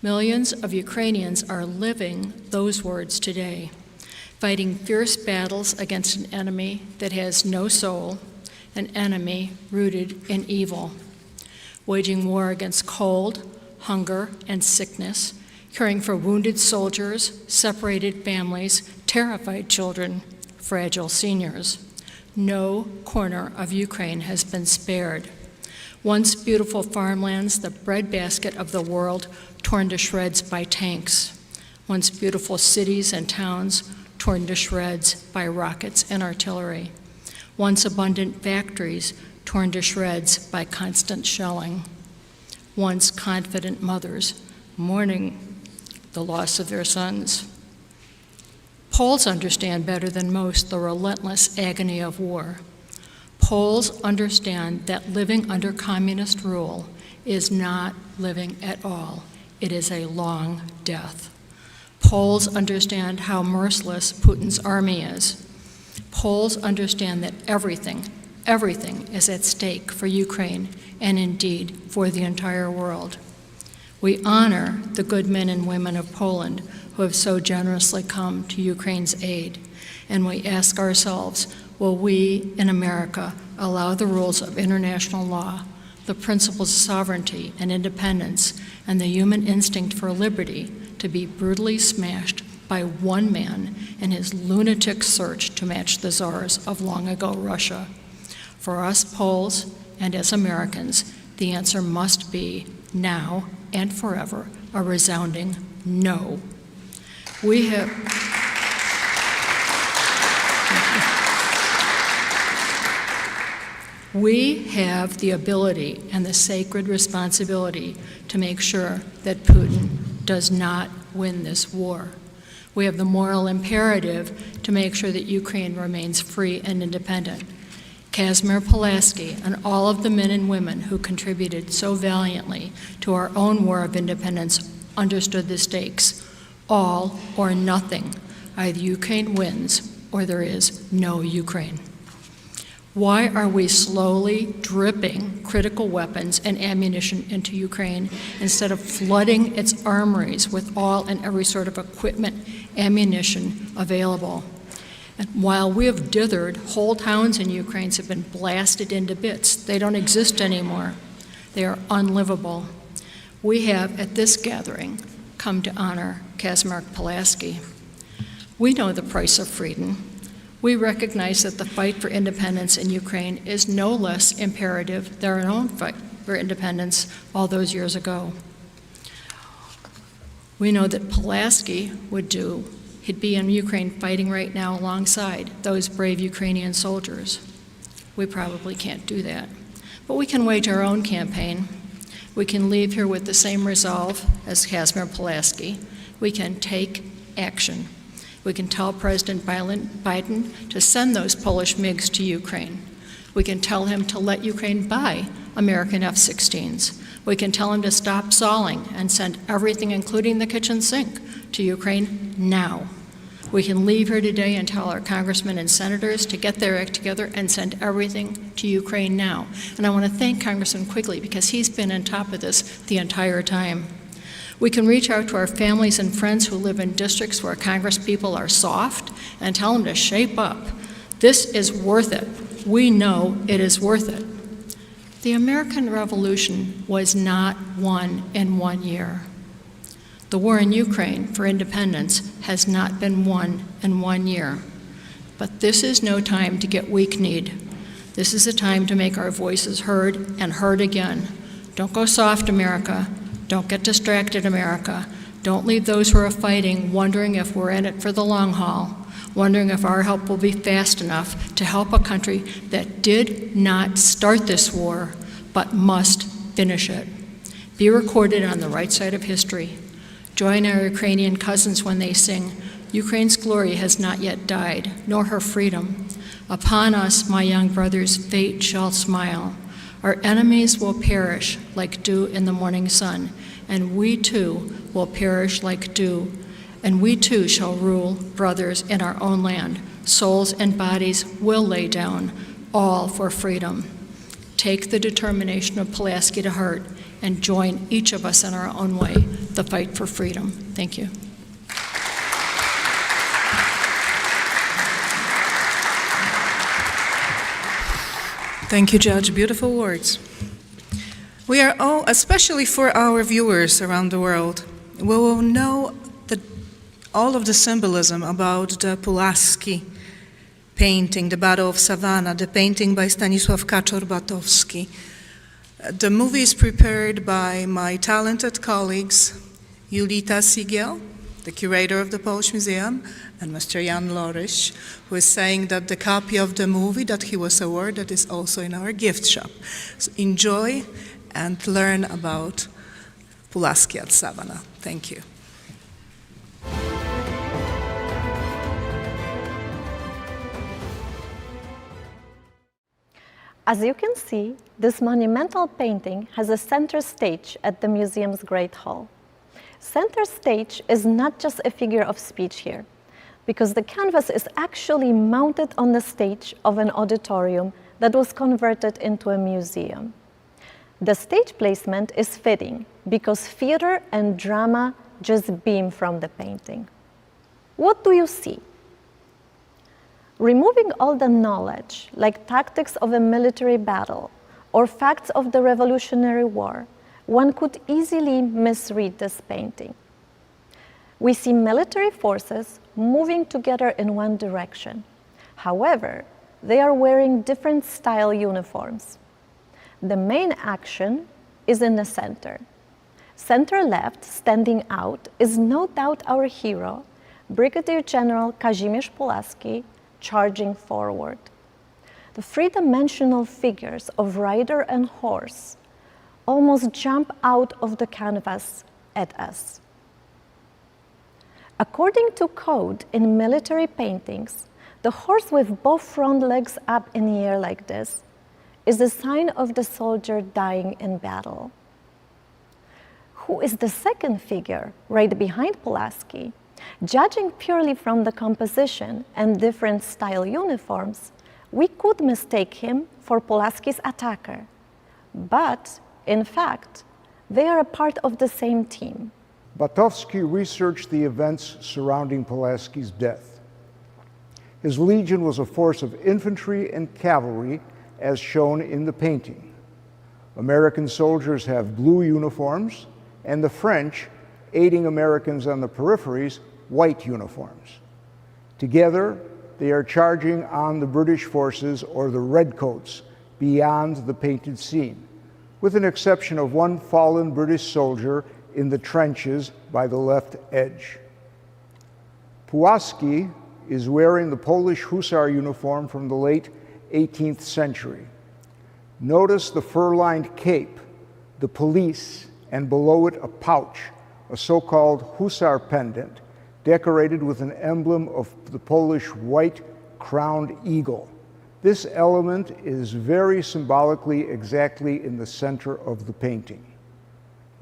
Millions of Ukrainians are living those words today, fighting fierce battles against an enemy that has no soul, an enemy rooted in evil, waging war against cold, hunger, and sickness, caring for wounded soldiers, separated families, terrified children, fragile seniors. No corner of Ukraine has been spared. Once beautiful farmlands, the breadbasket of the world, torn to shreds by tanks. Once beautiful cities and towns, torn to shreds by rockets and artillery. Once abundant factories, torn to shreds by constant shelling. Once confident mothers mourning the loss of their sons. Poles understand better than most the relentless agony of war. Poles understand that living under communist rule is not living at all. It is a long death. Poles understand how merciless Putin's army is. Poles understand that everything is at stake for Ukraine and indeed for the entire world. We honor the good men and women of Poland who have so generously come to Ukraine's aid, and we ask ourselves, will we in America allow the rules of international law, the principles of sovereignty and independence, and the human instinct for liberty to be brutally smashed by one man in his lunatic search to match the czars of long ago Russia? For us Poles and as Americans, the answer must be now and forever a resounding no. We have the ability and the sacred responsibility to make sure that Putin does not win this war. We have the moral imperative to make sure that Ukraine remains free and independent. Kazimierz Pulaski and all of the men and women who contributed so valiantly to our own war of independence understood the stakes: all or nothing. Either Ukraine wins or there is no Ukraine. Why are we slowly dripping critical weapons and ammunition into Ukraine instead of flooding its armories with all and every sort of equipment, ammunition available? And while we have dithered, whole towns in Ukraine have been blasted into bits. They don't exist anymore. They are unlivable. We have, at this gathering, come to honor Kazimierz Pulaski. We know the price of freedom. We recognize that the fight for independence in Ukraine is no less imperative than our own fight for independence all those years ago. We know that Pulaski he'd be in Ukraine fighting right now alongside those brave Ukrainian soldiers. We probably can't do that. But we can wage our own campaign. We can leave here with the same resolve as Kazimierz Pulaski. We can take action. We can tell President Biden to send those Polish MiGs to Ukraine. We can tell him to let Ukraine buy American F-16s. We can tell him to stop stalling and send everything, including the kitchen sink, to Ukraine now. We can leave here today and tell our congressmen and senators to get their act together and send everything to Ukraine now. And I want to thank Congressman Quigley because he's been on top of this the entire time. We can reach out to our families and friends who live in districts where congresspeople are soft and tell them to shape up. This is worth it. We know it is worth it. The American Revolution was not won in 1 year. The war in Ukraine for independence has not been won in 1 year. But this is no time to get weak-kneed. This is a time to make our voices heard and heard again. Don't go soft, America. Don't get distracted, America. Don't leave those who are fighting wondering if we're in it for the long haul, wondering if our help will be fast enough to help a country that did not start this war, but must finish it. Be recorded on the right side of history. Join our Ukrainian cousins when they sing, "Ukraine's glory has not yet died, nor her freedom. Upon us, my young brothers, fate shall smile. Our enemies will perish like dew in the morning sun, and we too will perish like dew, and we too shall rule, brothers, in our own land. Souls and bodies will lay down, all for freedom." Take the determination of Pulaski to heart and join each of us in our own way, the fight for freedom. Thank you. Thank you, Judge. Beautiful words. We are all, especially for our viewers around the world, we will know all of the symbolism about the Pulaski painting, the Battle of Savannah, the painting by Stanisław Kaczor-Batowski. The movie is prepared by my talented colleagues, Julita Sigiel, the curator of the Polish Museum, and Mr. Jan Loryś, who is saying that the copy of the movie that he was awarded is also in our gift shop. So enjoy and learn about Pulaski at Savannah. Thank you. As you can see, this monumental painting has a center stage at the museum's Great Hall. Center stage is not just a figure of speech here, because the canvas is actually mounted on the stage of an auditorium that was converted into a museum. The stage placement is fitting because theater and drama just beam from the painting. What do you see? Removing all the knowledge, like tactics of a military battle or facts of the Revolutionary War, one could easily misread this painting. We see military forces moving together in one direction. However, they are wearing different style uniforms. The main action is in the center. Center left, standing out, is no doubt our hero, Brigadier General Kazimierz Pulaski, charging forward. The three-dimensional figures of rider and horse almost jump out of the canvas at us. According to code in military paintings, the horse with both front legs up in the air like this is a sign of the soldier dying in battle. Who is the second figure right behind Pulaski? Judging purely from the composition and different style uniforms, we could mistake him for Pulaski's attacker. But, in fact, they are a part of the same team. Batowski researched the events surrounding Pulaski's death. His legion was a force of infantry and cavalry, as shown in the painting. American soldiers have blue uniforms, and the French, aiding Americans on the peripheries, white uniforms. Together, they are charging on the British forces, or the Redcoats, beyond the painted scene, with an exception of one fallen British soldier in the trenches by the left edge. Pulaski is wearing the Polish hussar uniform from the late 18th century. Notice the fur-lined cape, the pelisse, and below it a pouch, a so-called hussar pendant, decorated with an emblem of the Polish white-crowned eagle. This element is very symbolically exactly in the center of the painting.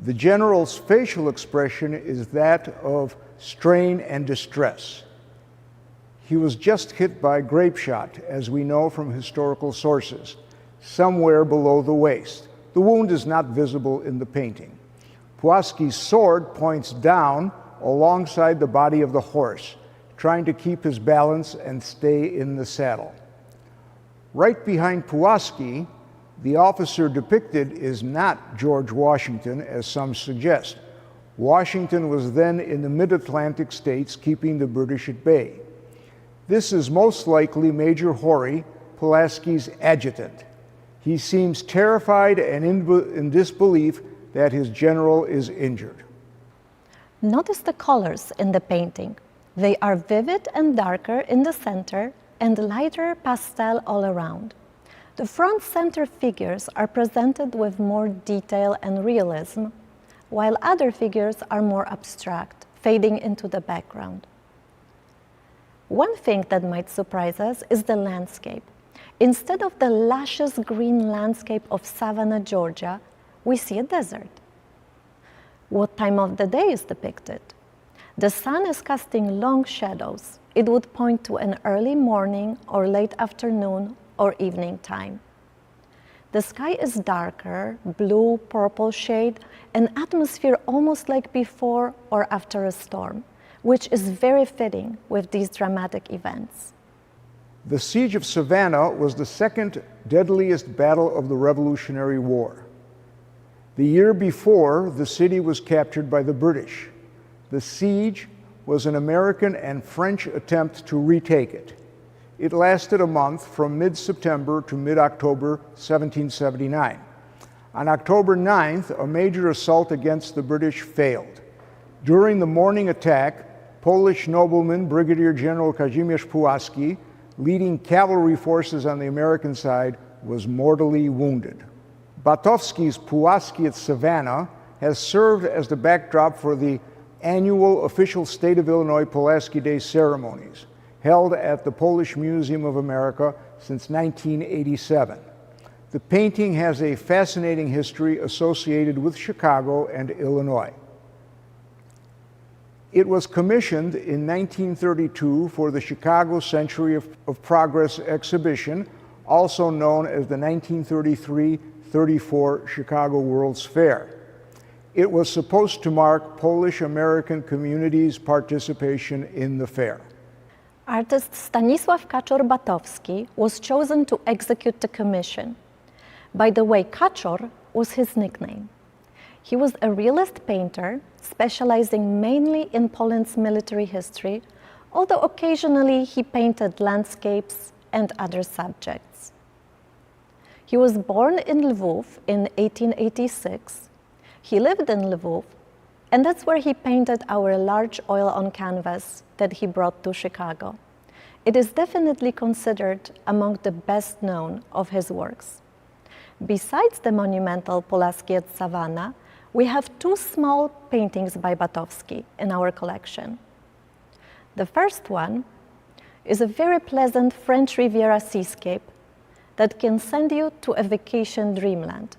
The general's facial expression is that of strain and distress. He was just hit by grape shot, as we know from historical sources, somewhere below the waist. The wound is not visible in the painting. Pulaski's sword points down alongside the body of the horse, trying to keep his balance and stay in the saddle. Right behind Pulaski, the officer depicted is not George Washington, as some suggest. Washington was then in the mid-Atlantic states, keeping the British at bay. This is most likely Major Horry, Pulaski's adjutant. He seems terrified and in disbelief that his general is injured. Notice the colors in the painting. They are vivid and darker in the center and lighter pastel all around. The front center figures are presented with more detail and realism, while other figures are more abstract, fading into the background. One thing that might surprise us is the landscape. Instead of the luscious green landscape of Savannah, Georgia, we see a desert. What time of the day is depicted? The sun is casting long shadows. It would point to an early morning or late afternoon or evening time. The sky is darker, blue, purple shade, an atmosphere almost like before or after a storm, which is very fitting with these dramatic events. The Siege of Savannah was the second deadliest battle of the Revolutionary War. The year before, the city was captured by the British. The siege was an American and French attempt to retake it. It lasted a month from mid-September to mid-October 1779. On October 9th, a major assault against the British failed. During the morning attack, Polish nobleman Brigadier General Kazimierz Pulaski, leading cavalry forces on the American side, was mortally wounded. Batowski's Pulaski at Savannah has served as the backdrop for the annual official State of Illinois Pulaski Day ceremonies, held at the Polish Museum of America since 1987. The painting has a fascinating history associated with Chicago and Illinois. It was commissioned in 1932 for the Chicago Century of Progress exhibition, also known as the 1933-34 Chicago World's Fair. It was supposed to mark Polish-American community's participation in the fair. Artist Stanisław Kaczor-Batowski was chosen to execute the commission. By the way, Kaczor was his nickname. He was a realist painter, specializing mainly in Poland's military history, although occasionally he painted landscapes and other subjects. He was born in Lwów in 1886. He lived in Lwów, and that's where he painted our large oil on canvas that he brought to Chicago. It is definitely considered among the best known of his works. Besides the monumental Pulaski at Savannah, we have two small paintings by Batowski in our collection. The first one is a very pleasant French Riviera seascape that can send you to a vacation dreamland.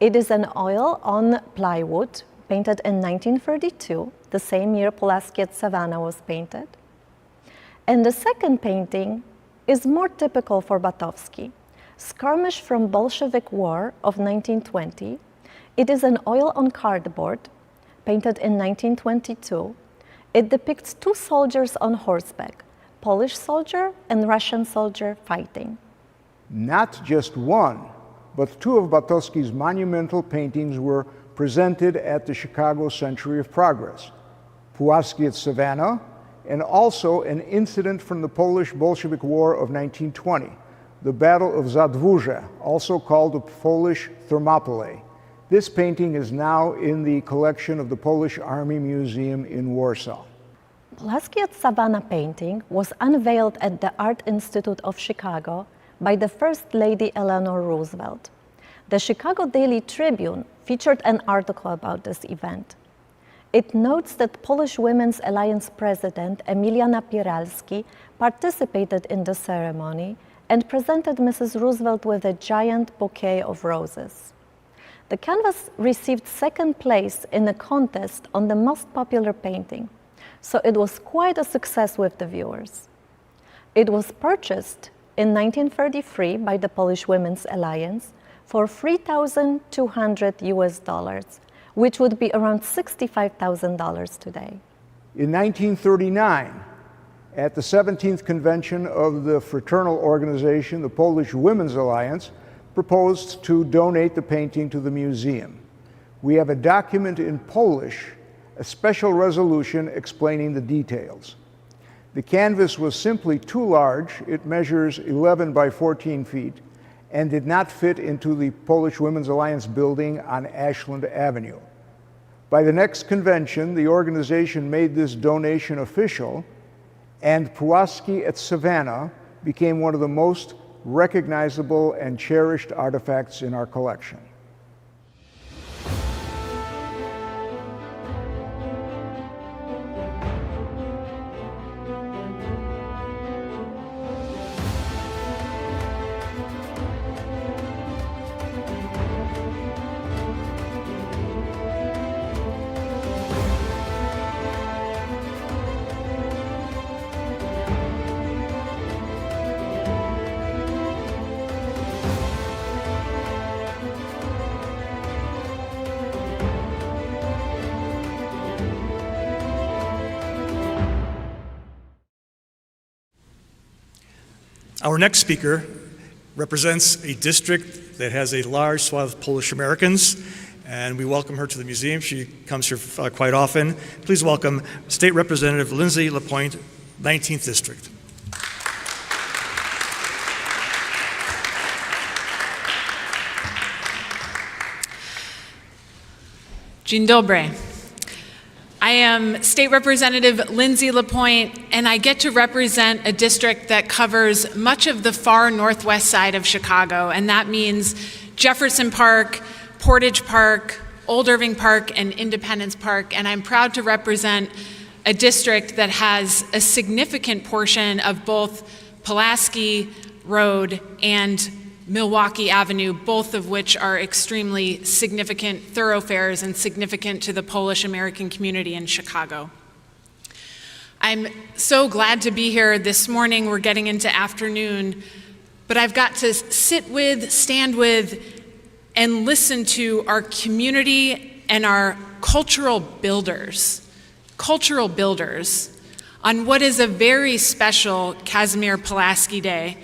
It is an oil on plywood, painted in 1932, the same year Pulaski at Savannah was painted. And the second painting is more typical for Batowski. Skirmish from Bolshevik War of 1920. It is an oil on cardboard, painted in 1922. It depicts two soldiers on horseback, Polish soldier and Russian soldier fighting. Not just one, but two of Batowski's monumental paintings were presented at the Chicago Century of Progress. Pulaski at Savannah, and also an incident from the Polish Bolshevik War of 1920, the Battle of Zadwórze, also called the Polish Thermopylae. This painting is now in the collection of the Polish Army Museum in Warsaw. Pulaski at Savannah painting was unveiled at the Art Institute of Chicago by the First Lady Eleanor Roosevelt. The Chicago Daily Tribune featured an article about this event. It notes that Polish Women's Alliance President Emiliana Pulaski participated in the ceremony and presented Mrs. Roosevelt with a giant bouquet of roses. The canvas received second place in a contest on the most popular painting, so it was quite a success with the viewers. It was purchased in 1933 by the Polish Women's Alliance for $3,200 US, which would be around $65,000 today. In 1939, at the 17th convention of the fraternal organization, the Polish Women's Alliance proposed to donate the painting to the museum. We have a document in Polish, a special resolution explaining the details. The canvas was simply too large. It measures 11 by 14 feet and did not fit into the Polish Women's Alliance building on Ashland Avenue. By the next convention, the organization made this donation official, and Pulaski at Savannah became one of the most recognizable and cherished artifacts in our collection. Our next speaker represents a district that has a large swath of Polish Americans, and we welcome her to the museum. She comes here quite often. Please welcome State Representative Lindsay LaPointe, 19th District. Dzień dobry. I am State Representative Lindsay LaPointe, and I get to represent a district that covers much of the far northwest side of Chicago, and that means Jefferson Park, Portage Park, Old Irving Park, and Independence Park, and I'm proud to represent a district that has a significant portion of both Pulaski Road and Milwaukee Avenue, both of which are extremely significant thoroughfares and significant to the Polish American community in Chicago. I'm so glad to be here this morning. We're getting into afternoon, but I've got to sit with, stand with, and listen to our community and our cultural builders on what is a very special Kazimierz Pulaski Day,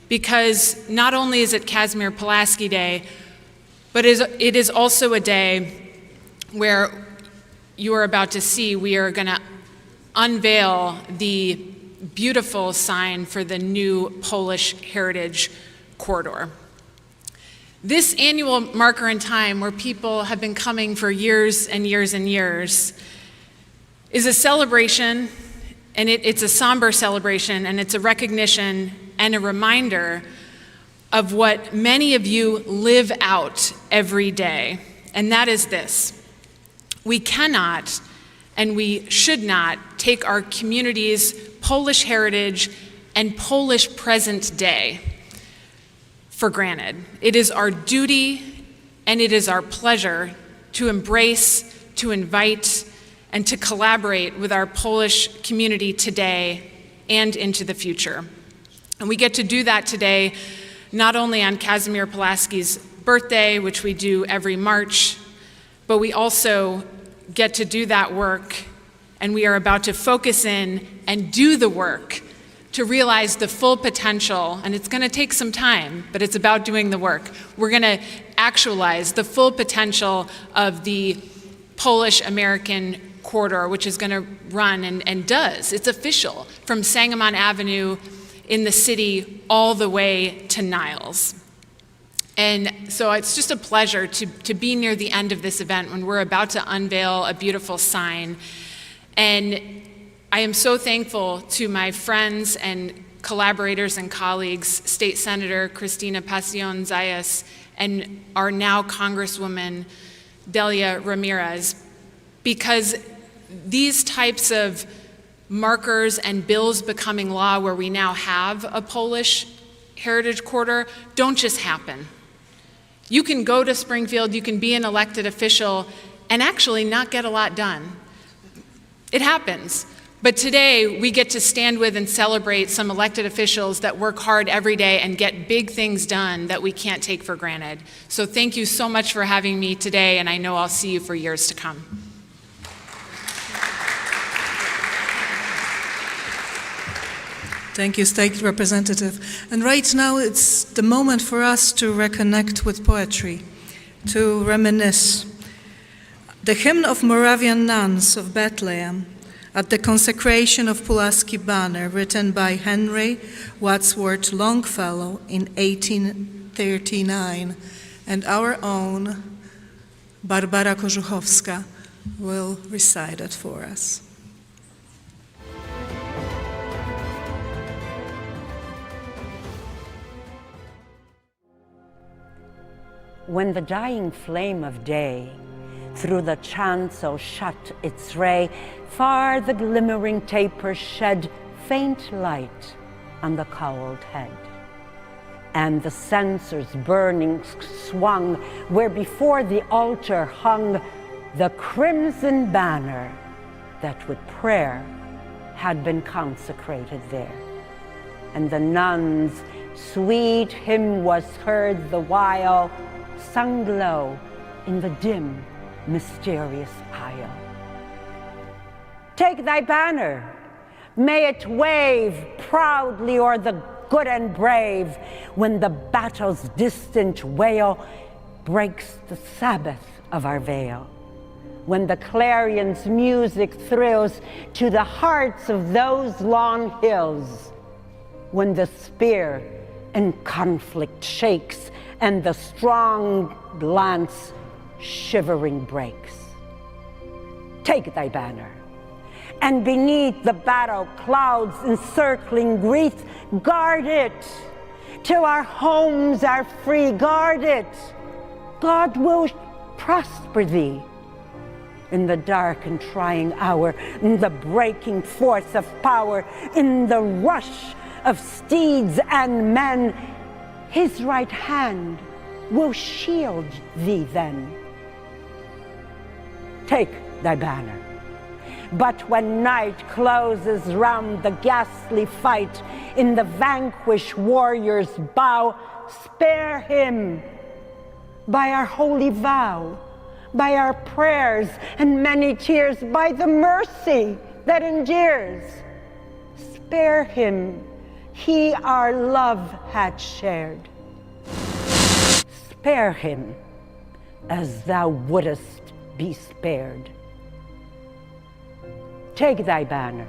because not only is it Kazimierz Pulaski Day, but it is also a day where you are about to see we are going to unveil the beautiful sign for the new Polish Heritage Corridor. This annual marker in time, where people have been coming for years and years and years, is a celebration, and it's a somber celebration, and it's a recognition and a reminder of what many of you live out every day, and that is this: we cannot and we should not take our community's Polish heritage and Polish present day for granted. It is our duty and it is our pleasure to embrace, to invite, and to collaborate with our Polish community today and into the future. And we get to do that today, not only on Kazimierz Pulaski's birthday, which we do every March, but we also get to do that work, and we are about to focus in and do the work to realize the full potential, and it's going to take some time, but it's about doing the work. We're going to actualize the full potential of the Polish-American corridor, which is going to run and does. It's official from Sangamon Avenue in the city all the way to Niles. And so it's just a pleasure to be near the end of this event when we're about to unveil a beautiful sign. And I am so thankful to my friends and collaborators and colleagues, State Senator Cristina Pasion-Zayas and our now Congresswoman Delia Ramirez, because these types of markers and bills becoming law where we now have a Polish heritage quarter don't just happen. You can go to Springfield, you can be an elected official and actually not get a lot done. It happens. But today we get to stand with and celebrate some elected officials that work hard every day and get big things done that we can't take for granted. So thank you so much for having me today, and I know I'll see you for years to come. Thank you, State Representative. And right now it's the moment for us to reconnect with poetry, to reminisce. The hymn of Moravian nuns of Bethlehem at the consecration of Pulaski banner, written by Henry Wadsworth Longfellow in 1839, and our own Barbara Kożuchowska will recite it for us. When the dying flame of day through the chancel shut its ray, far the glimmering tapers shed faint light on the cowled head. And the censers burning swung where before the altar hung the crimson banner that with prayer had been consecrated there. And the nuns' sweet hymn was heard the while, sung low in the dim, mysterious aisle. Take thy banner, may it wave proudly o'er the good and brave, when the battle's distant wail breaks the Sabbath of our veil, when the clarion's music thrills to the hearts of those long hills, when the spear in conflict shakes and the strong lance shivering breaks. Take thy banner, and beneath the battle clouds encircling wreath, guard it till our homes are free. Guard it. God will prosper thee in the dark and trying hour, in the breaking force of power, in the rush of steeds and men. His right hand will shield thee then. Take thy banner. But when night closes round the ghastly fight, in the vanquished warrior's bow, spare him by our holy vow, by our prayers and many tears, by the mercy that endures. Spare him, he our love had shared. Spare him as thou wouldest be spared. Take thy banner,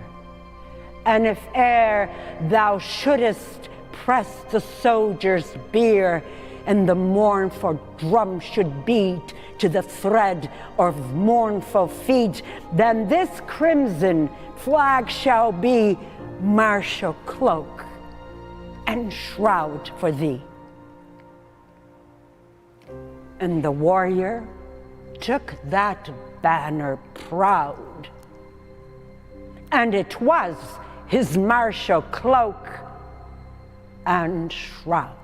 and if e'er thou shouldest press the soldier's bier, and the mournful drum should beat to the thread of mournful feet, then this crimson flag shall be martial cloak and shroud for thee. And the warrior took that banner proud, and it was his martial cloak and shroud.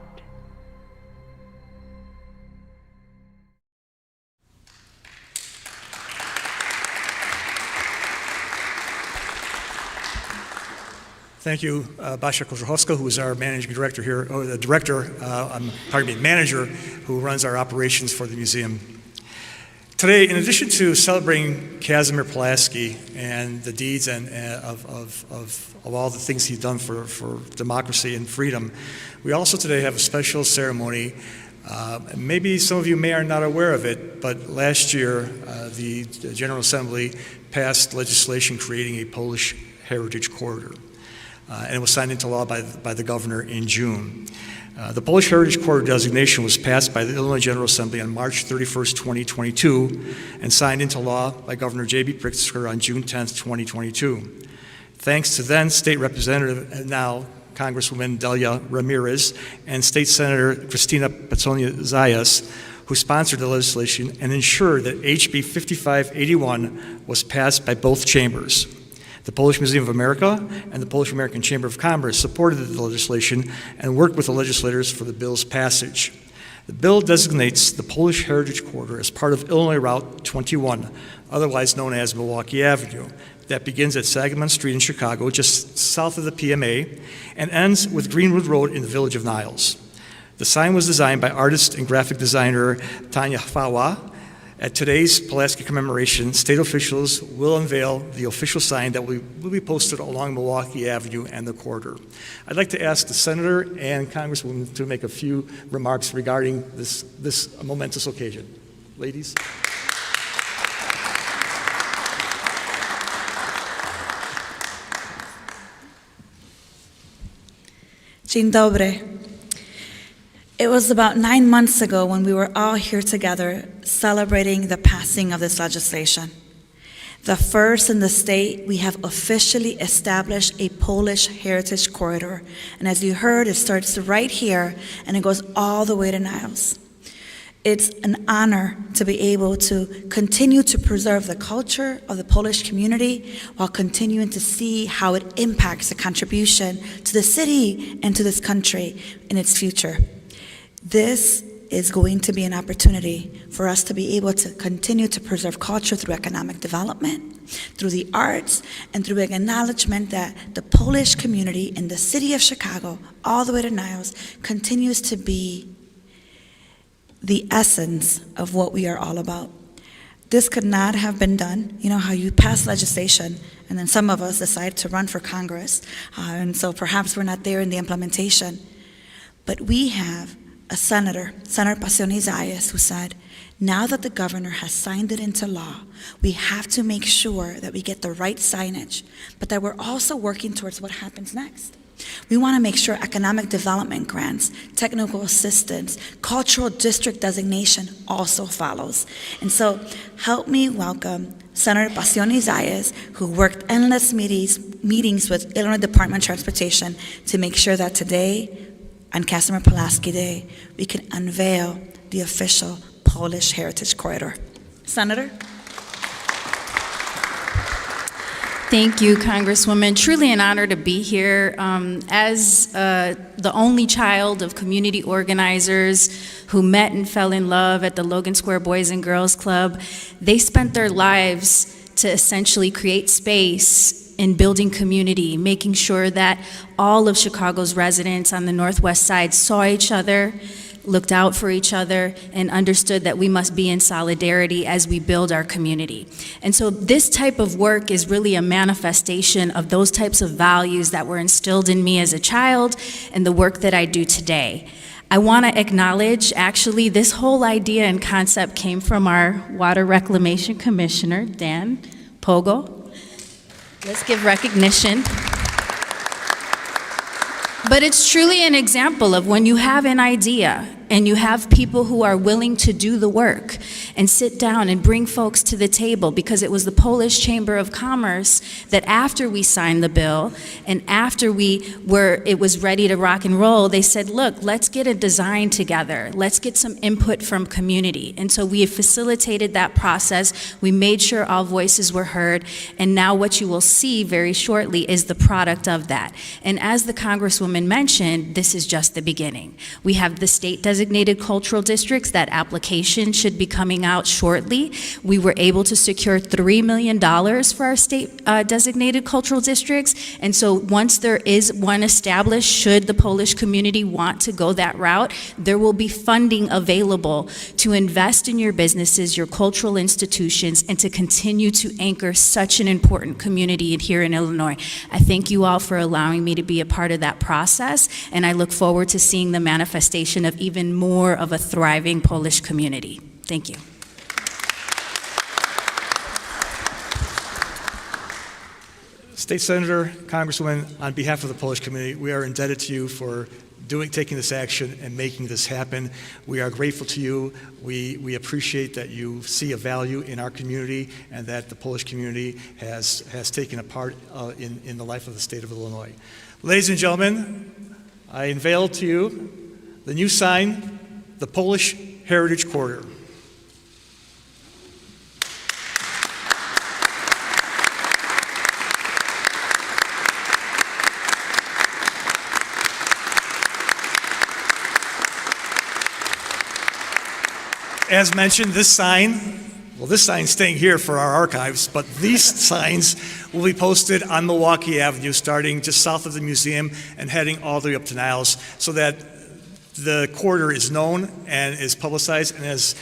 Thank you, Basia Kożuchowska, who is our managing director here, or the director, manager, who runs our operations for the museum. Today, in addition to celebrating Kazimierz Pulaski and the deeds and of all the things he's done for democracy and freedom, we also today have a special ceremony. Maybe some of you may are not aware of it, but last year the General Assembly passed legislation creating a Polish heritage corridor. And it was signed into law by the governor in June. The Polish Heritage Corridor designation was passed by the Illinois General Assembly on March 31st, 2022, and signed into law by Governor J.B. Pritzker on June 10th, 2022. Thanks to then State Representative, and now Congresswoman Delia Ramirez, and State Senator Christina Petsonia Zayas, who sponsored the legislation and ensured that HB 5581 was passed by both chambers. The Polish Museum of America and the Polish American Chamber of Commerce supported the legislation and worked with the legislators for the bill's passage. The bill designates the Polish Heritage Corridor as part of Illinois Route 21, otherwise known as Milwaukee Avenue, that begins at Sangamon Street in Chicago, just south of the PMA, and ends with Greenwood Road in the village of Niles. The sign was designed by artist and graphic designer Tanya Fawa. At today's Pulaski commemoration, state officials will unveil the official sign that will be posted along Milwaukee Avenue and the corridor. I'd like to ask the Senator and Congresswoman to make a few remarks regarding this momentous occasion. Ladies. Dzień dobry. It was about 9 months ago when we were all here together celebrating the passing of this legislation. The first in the state, we have officially established a Polish heritage corridor. And as you heard, it starts right here and it goes all the way to Niles. It's an honor to be able to continue to preserve the culture of the Polish community while continuing to see how it impacts the contribution to the city and to this country in its future. This is going to be an opportunity for us to be able to continue to preserve culture through economic development, through the arts, and through an acknowledgement that the Polish community in the city of Chicago, all the way to Niles, continues to be the essence of what we are all about. This could not have been done. You know how you pass legislation and then some of us decide to run for Congress, and so perhaps we're not there in the implementation. But we have a senator, Senator Pacioni Zayas, who said, now that the governor has signed it into law, we have to make sure that we get the right signage, but that we're also working towards what happens next. We want to make sure economic development grants, technical assistance, cultural district designation also follows. And so help me welcome Senator Pacioni Zayas, who worked endless meetings with Illinois Department of Transportation to make sure that today, on Casimir Pulaski Day, we can unveil the official Polish Heritage Corridor. Senator? Thank you, Congresswoman. Truly an honor to be here. As the only child of community organizers who met and fell in love at the Logan Square Boys and Girls Club, they spent their lives to essentially create space in building community, making sure that all of Chicago's residents on the Northwest Side saw each other, looked out for each other, and understood that we must be in solidarity as we build our community. And so this type of work is really a manifestation of those types of values that were instilled in me as a child and the work that I do today. I want to acknowledge, actually, this whole idea and concept came from our Water Reclamation Commissioner, Dan Pogo. Let's give recognition. But it's truly an example of when you have an idea and you have people who are willing to do the work and sit down and bring folks to the table, because it was the Polish Chamber of Commerce that after we signed the bill and after it was ready to rock and roll, they said, look, let's get a design together. Let's get some input from community. And so we have facilitated that process. We made sure all voices were heard. And now what you will see very shortly is the product of that. And as the Congresswoman mentioned, this is just the beginning. We have the state designated cultural districts. That application should be coming out shortly. We were able to secure $3 million for our state designated cultural districts. And so once there is one established, should the Polish community want to go that route, there will be funding available to invest in your businesses, your cultural institutions, and to continue to anchor such an important community here in Illinois. I thank you all for allowing me to be a part of that process, and I look forward to seeing the manifestation of even more of a thriving Polish community. Thank you. State Senator, Congresswoman, on behalf of the Polish community, we are indebted to you for taking this action and making this happen. We are grateful to you. We appreciate that you see a value in our community and that the Polish community has taken a part in the life of the state of Illinois. Ladies and gentlemen, I unveil to you the new sign, the Polish Heritage Corridor. As mentioned, this sign's staying here for our archives, but these signs will be posted on Milwaukee Avenue, starting just south of the museum and heading all the way up to Niles, so that the corridor is known and is publicized. And as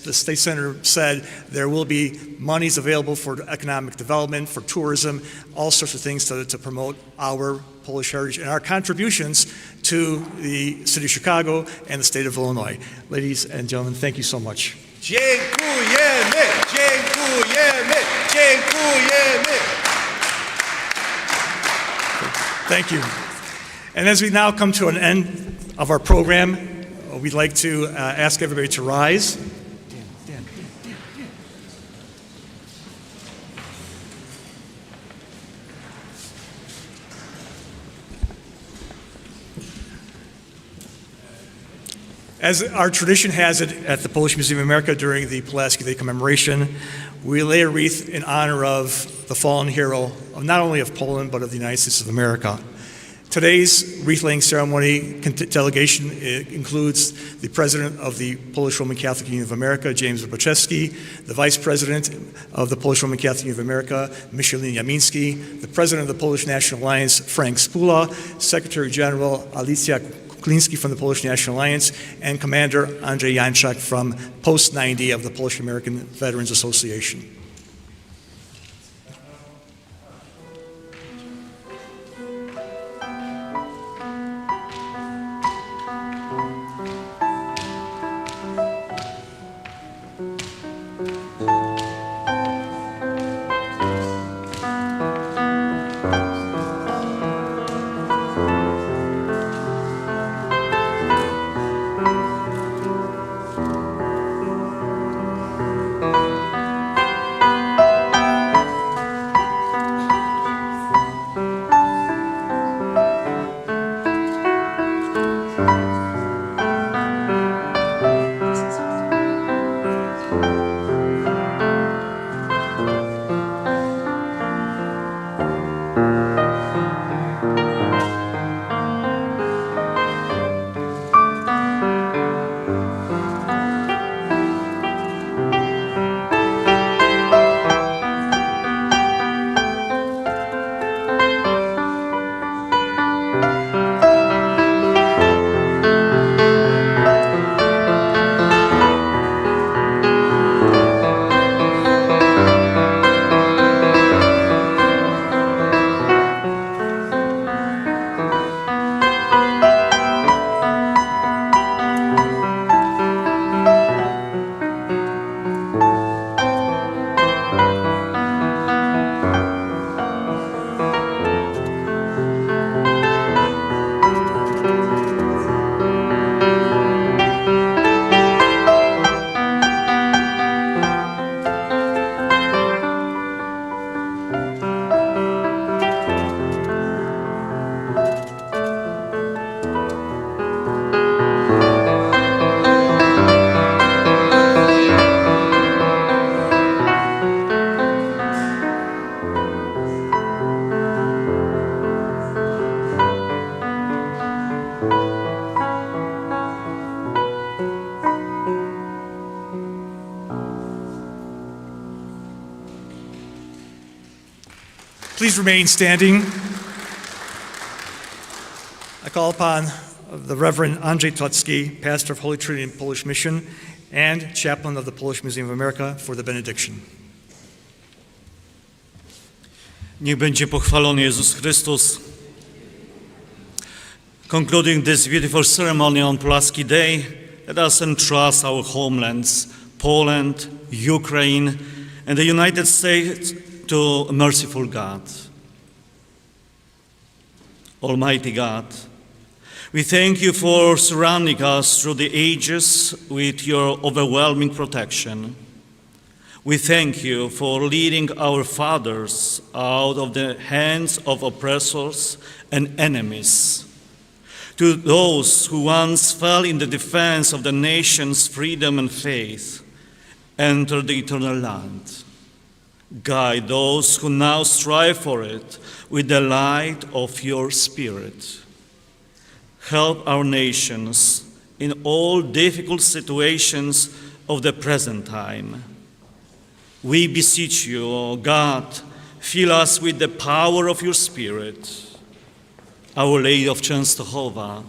the State Senator said, there will be monies available for economic development, for tourism, all sorts of things to promote our Polish heritage and our contributions to the city of Chicago and the state of Illinois. Ladies and gentlemen, thank you so much. Dziękujemy, dziękujemy, dziękujemy. Thank you. And as we now come to an end of our program, we'd like to ask everybody to rise. As our tradition has it at the Polish Museum of America during the Pulaski Day commemoration, we lay a wreath in honor of the fallen hero of not only of Poland, but of the United States of America. Today's wreath-laying ceremony delegation includes the President of the Polish Roman Catholic Union of America, James Pulaski, the Vice President of the Polish Roman Catholic Union of America, Michalin Jamiński, the President of the Polish National Alliance, Frank Spula, Secretary General Alicja Kuklinski from the Polish National Alliance, and Commander Andrzej Janczak from Post 90 of the Polish American Veterans Association. Please remain standing. I call upon the Reverend Andrzej Tocki, pastor of Holy Trinity Polish Mission and chaplain of the Polish Museum of America, for the benediction. Niech będzie pochwalony Jezus Chrystus. Concluding this beautiful ceremony on Pulaski Day, let us entrust our homelands, Poland, Ukraine, and the United States to a merciful God. Almighty God, we thank you for surrounding us through the ages with your overwhelming protection. We thank you for leading our fathers out of the hands of oppressors and enemies To those who once fell in the defense of the nation's freedom and faith, enter the eternal land. Guide those who now strive for it with the light of your Spirit. Help our nations in all difficult situations of the present time. We beseech you, O God, fill us with the power of your Spirit. Our Lady of Częstochowa,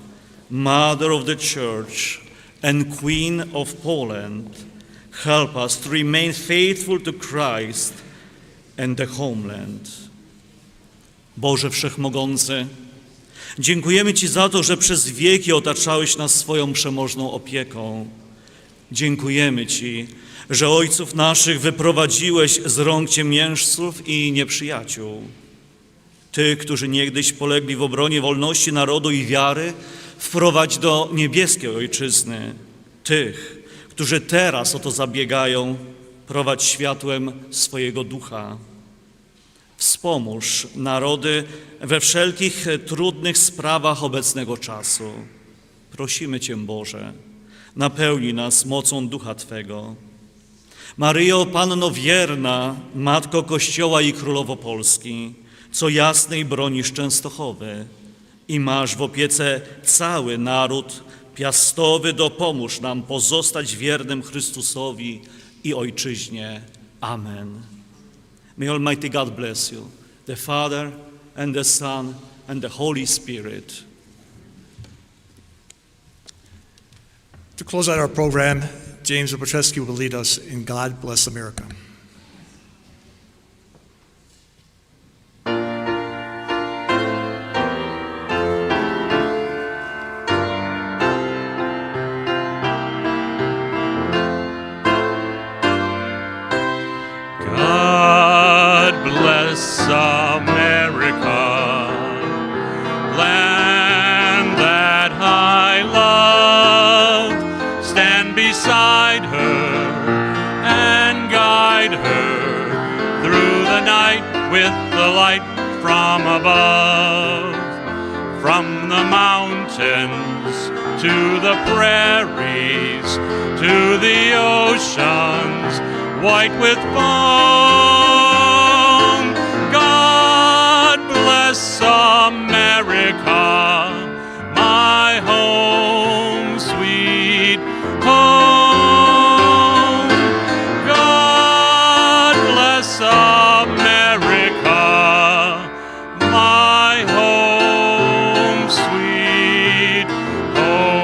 Mother of the Church and Queen of Poland, help us to remain faithful to Christ and the homeland. Boże Wszechmogący, dziękujemy Ci za to, że przez wieki otaczałeś nas swoją przemożną opieką. Dziękujemy Ci, że ojców naszych wyprowadziłeś z rąk ciemiężców i nieprzyjaciół. Tych, którzy niegdyś polegli w obronie wolności narodu i wiary, wprowadź do niebieskiej Ojczyzny. Tych, którzy teraz o to zabiegają, prowadź światłem swojego ducha. Wspomóż narody we wszelkich trudnych sprawach obecnego czasu. Prosimy Cię, Boże, napełnij nas mocą Ducha Twego. Maryjo, Panno wierna, Matko Kościoła i Królowo Polski, co jasnej bronisz Częstochowy i masz w opiece cały naród piastowy, dopomóż nam pozostać wiernym Chrystusowi i Ojczyźnie. Amen. May Almighty God bless you, the Father and the Son and the Holy Spirit. To close out our program, James Pulaski will lead us in God Bless America. America, land that I love, stand beside her and guide her through the night with the light from above. From the mountains to the prairies, to the oceans white with foam. God bless America, my home, sweet home. God bless America, my home, sweet home.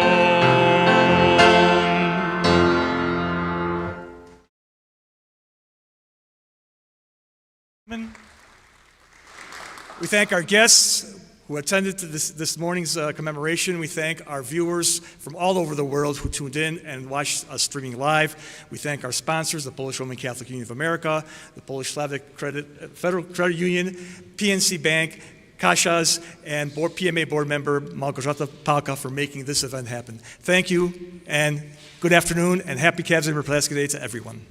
We thank our guests who attended to this morning's commemoration. We thank our viewers from all over the world who tuned in and watched us streaming live. We thank our sponsors, the Polish Roman Catholic Union of America, the Polish Slavic Federal Credit Union, PNC Bank, Kasia's, and PMA board member Małgorzata Palka for making this event happen. Thank you, and good afternoon, and happy Kazimierz Pulaski Day to everyone.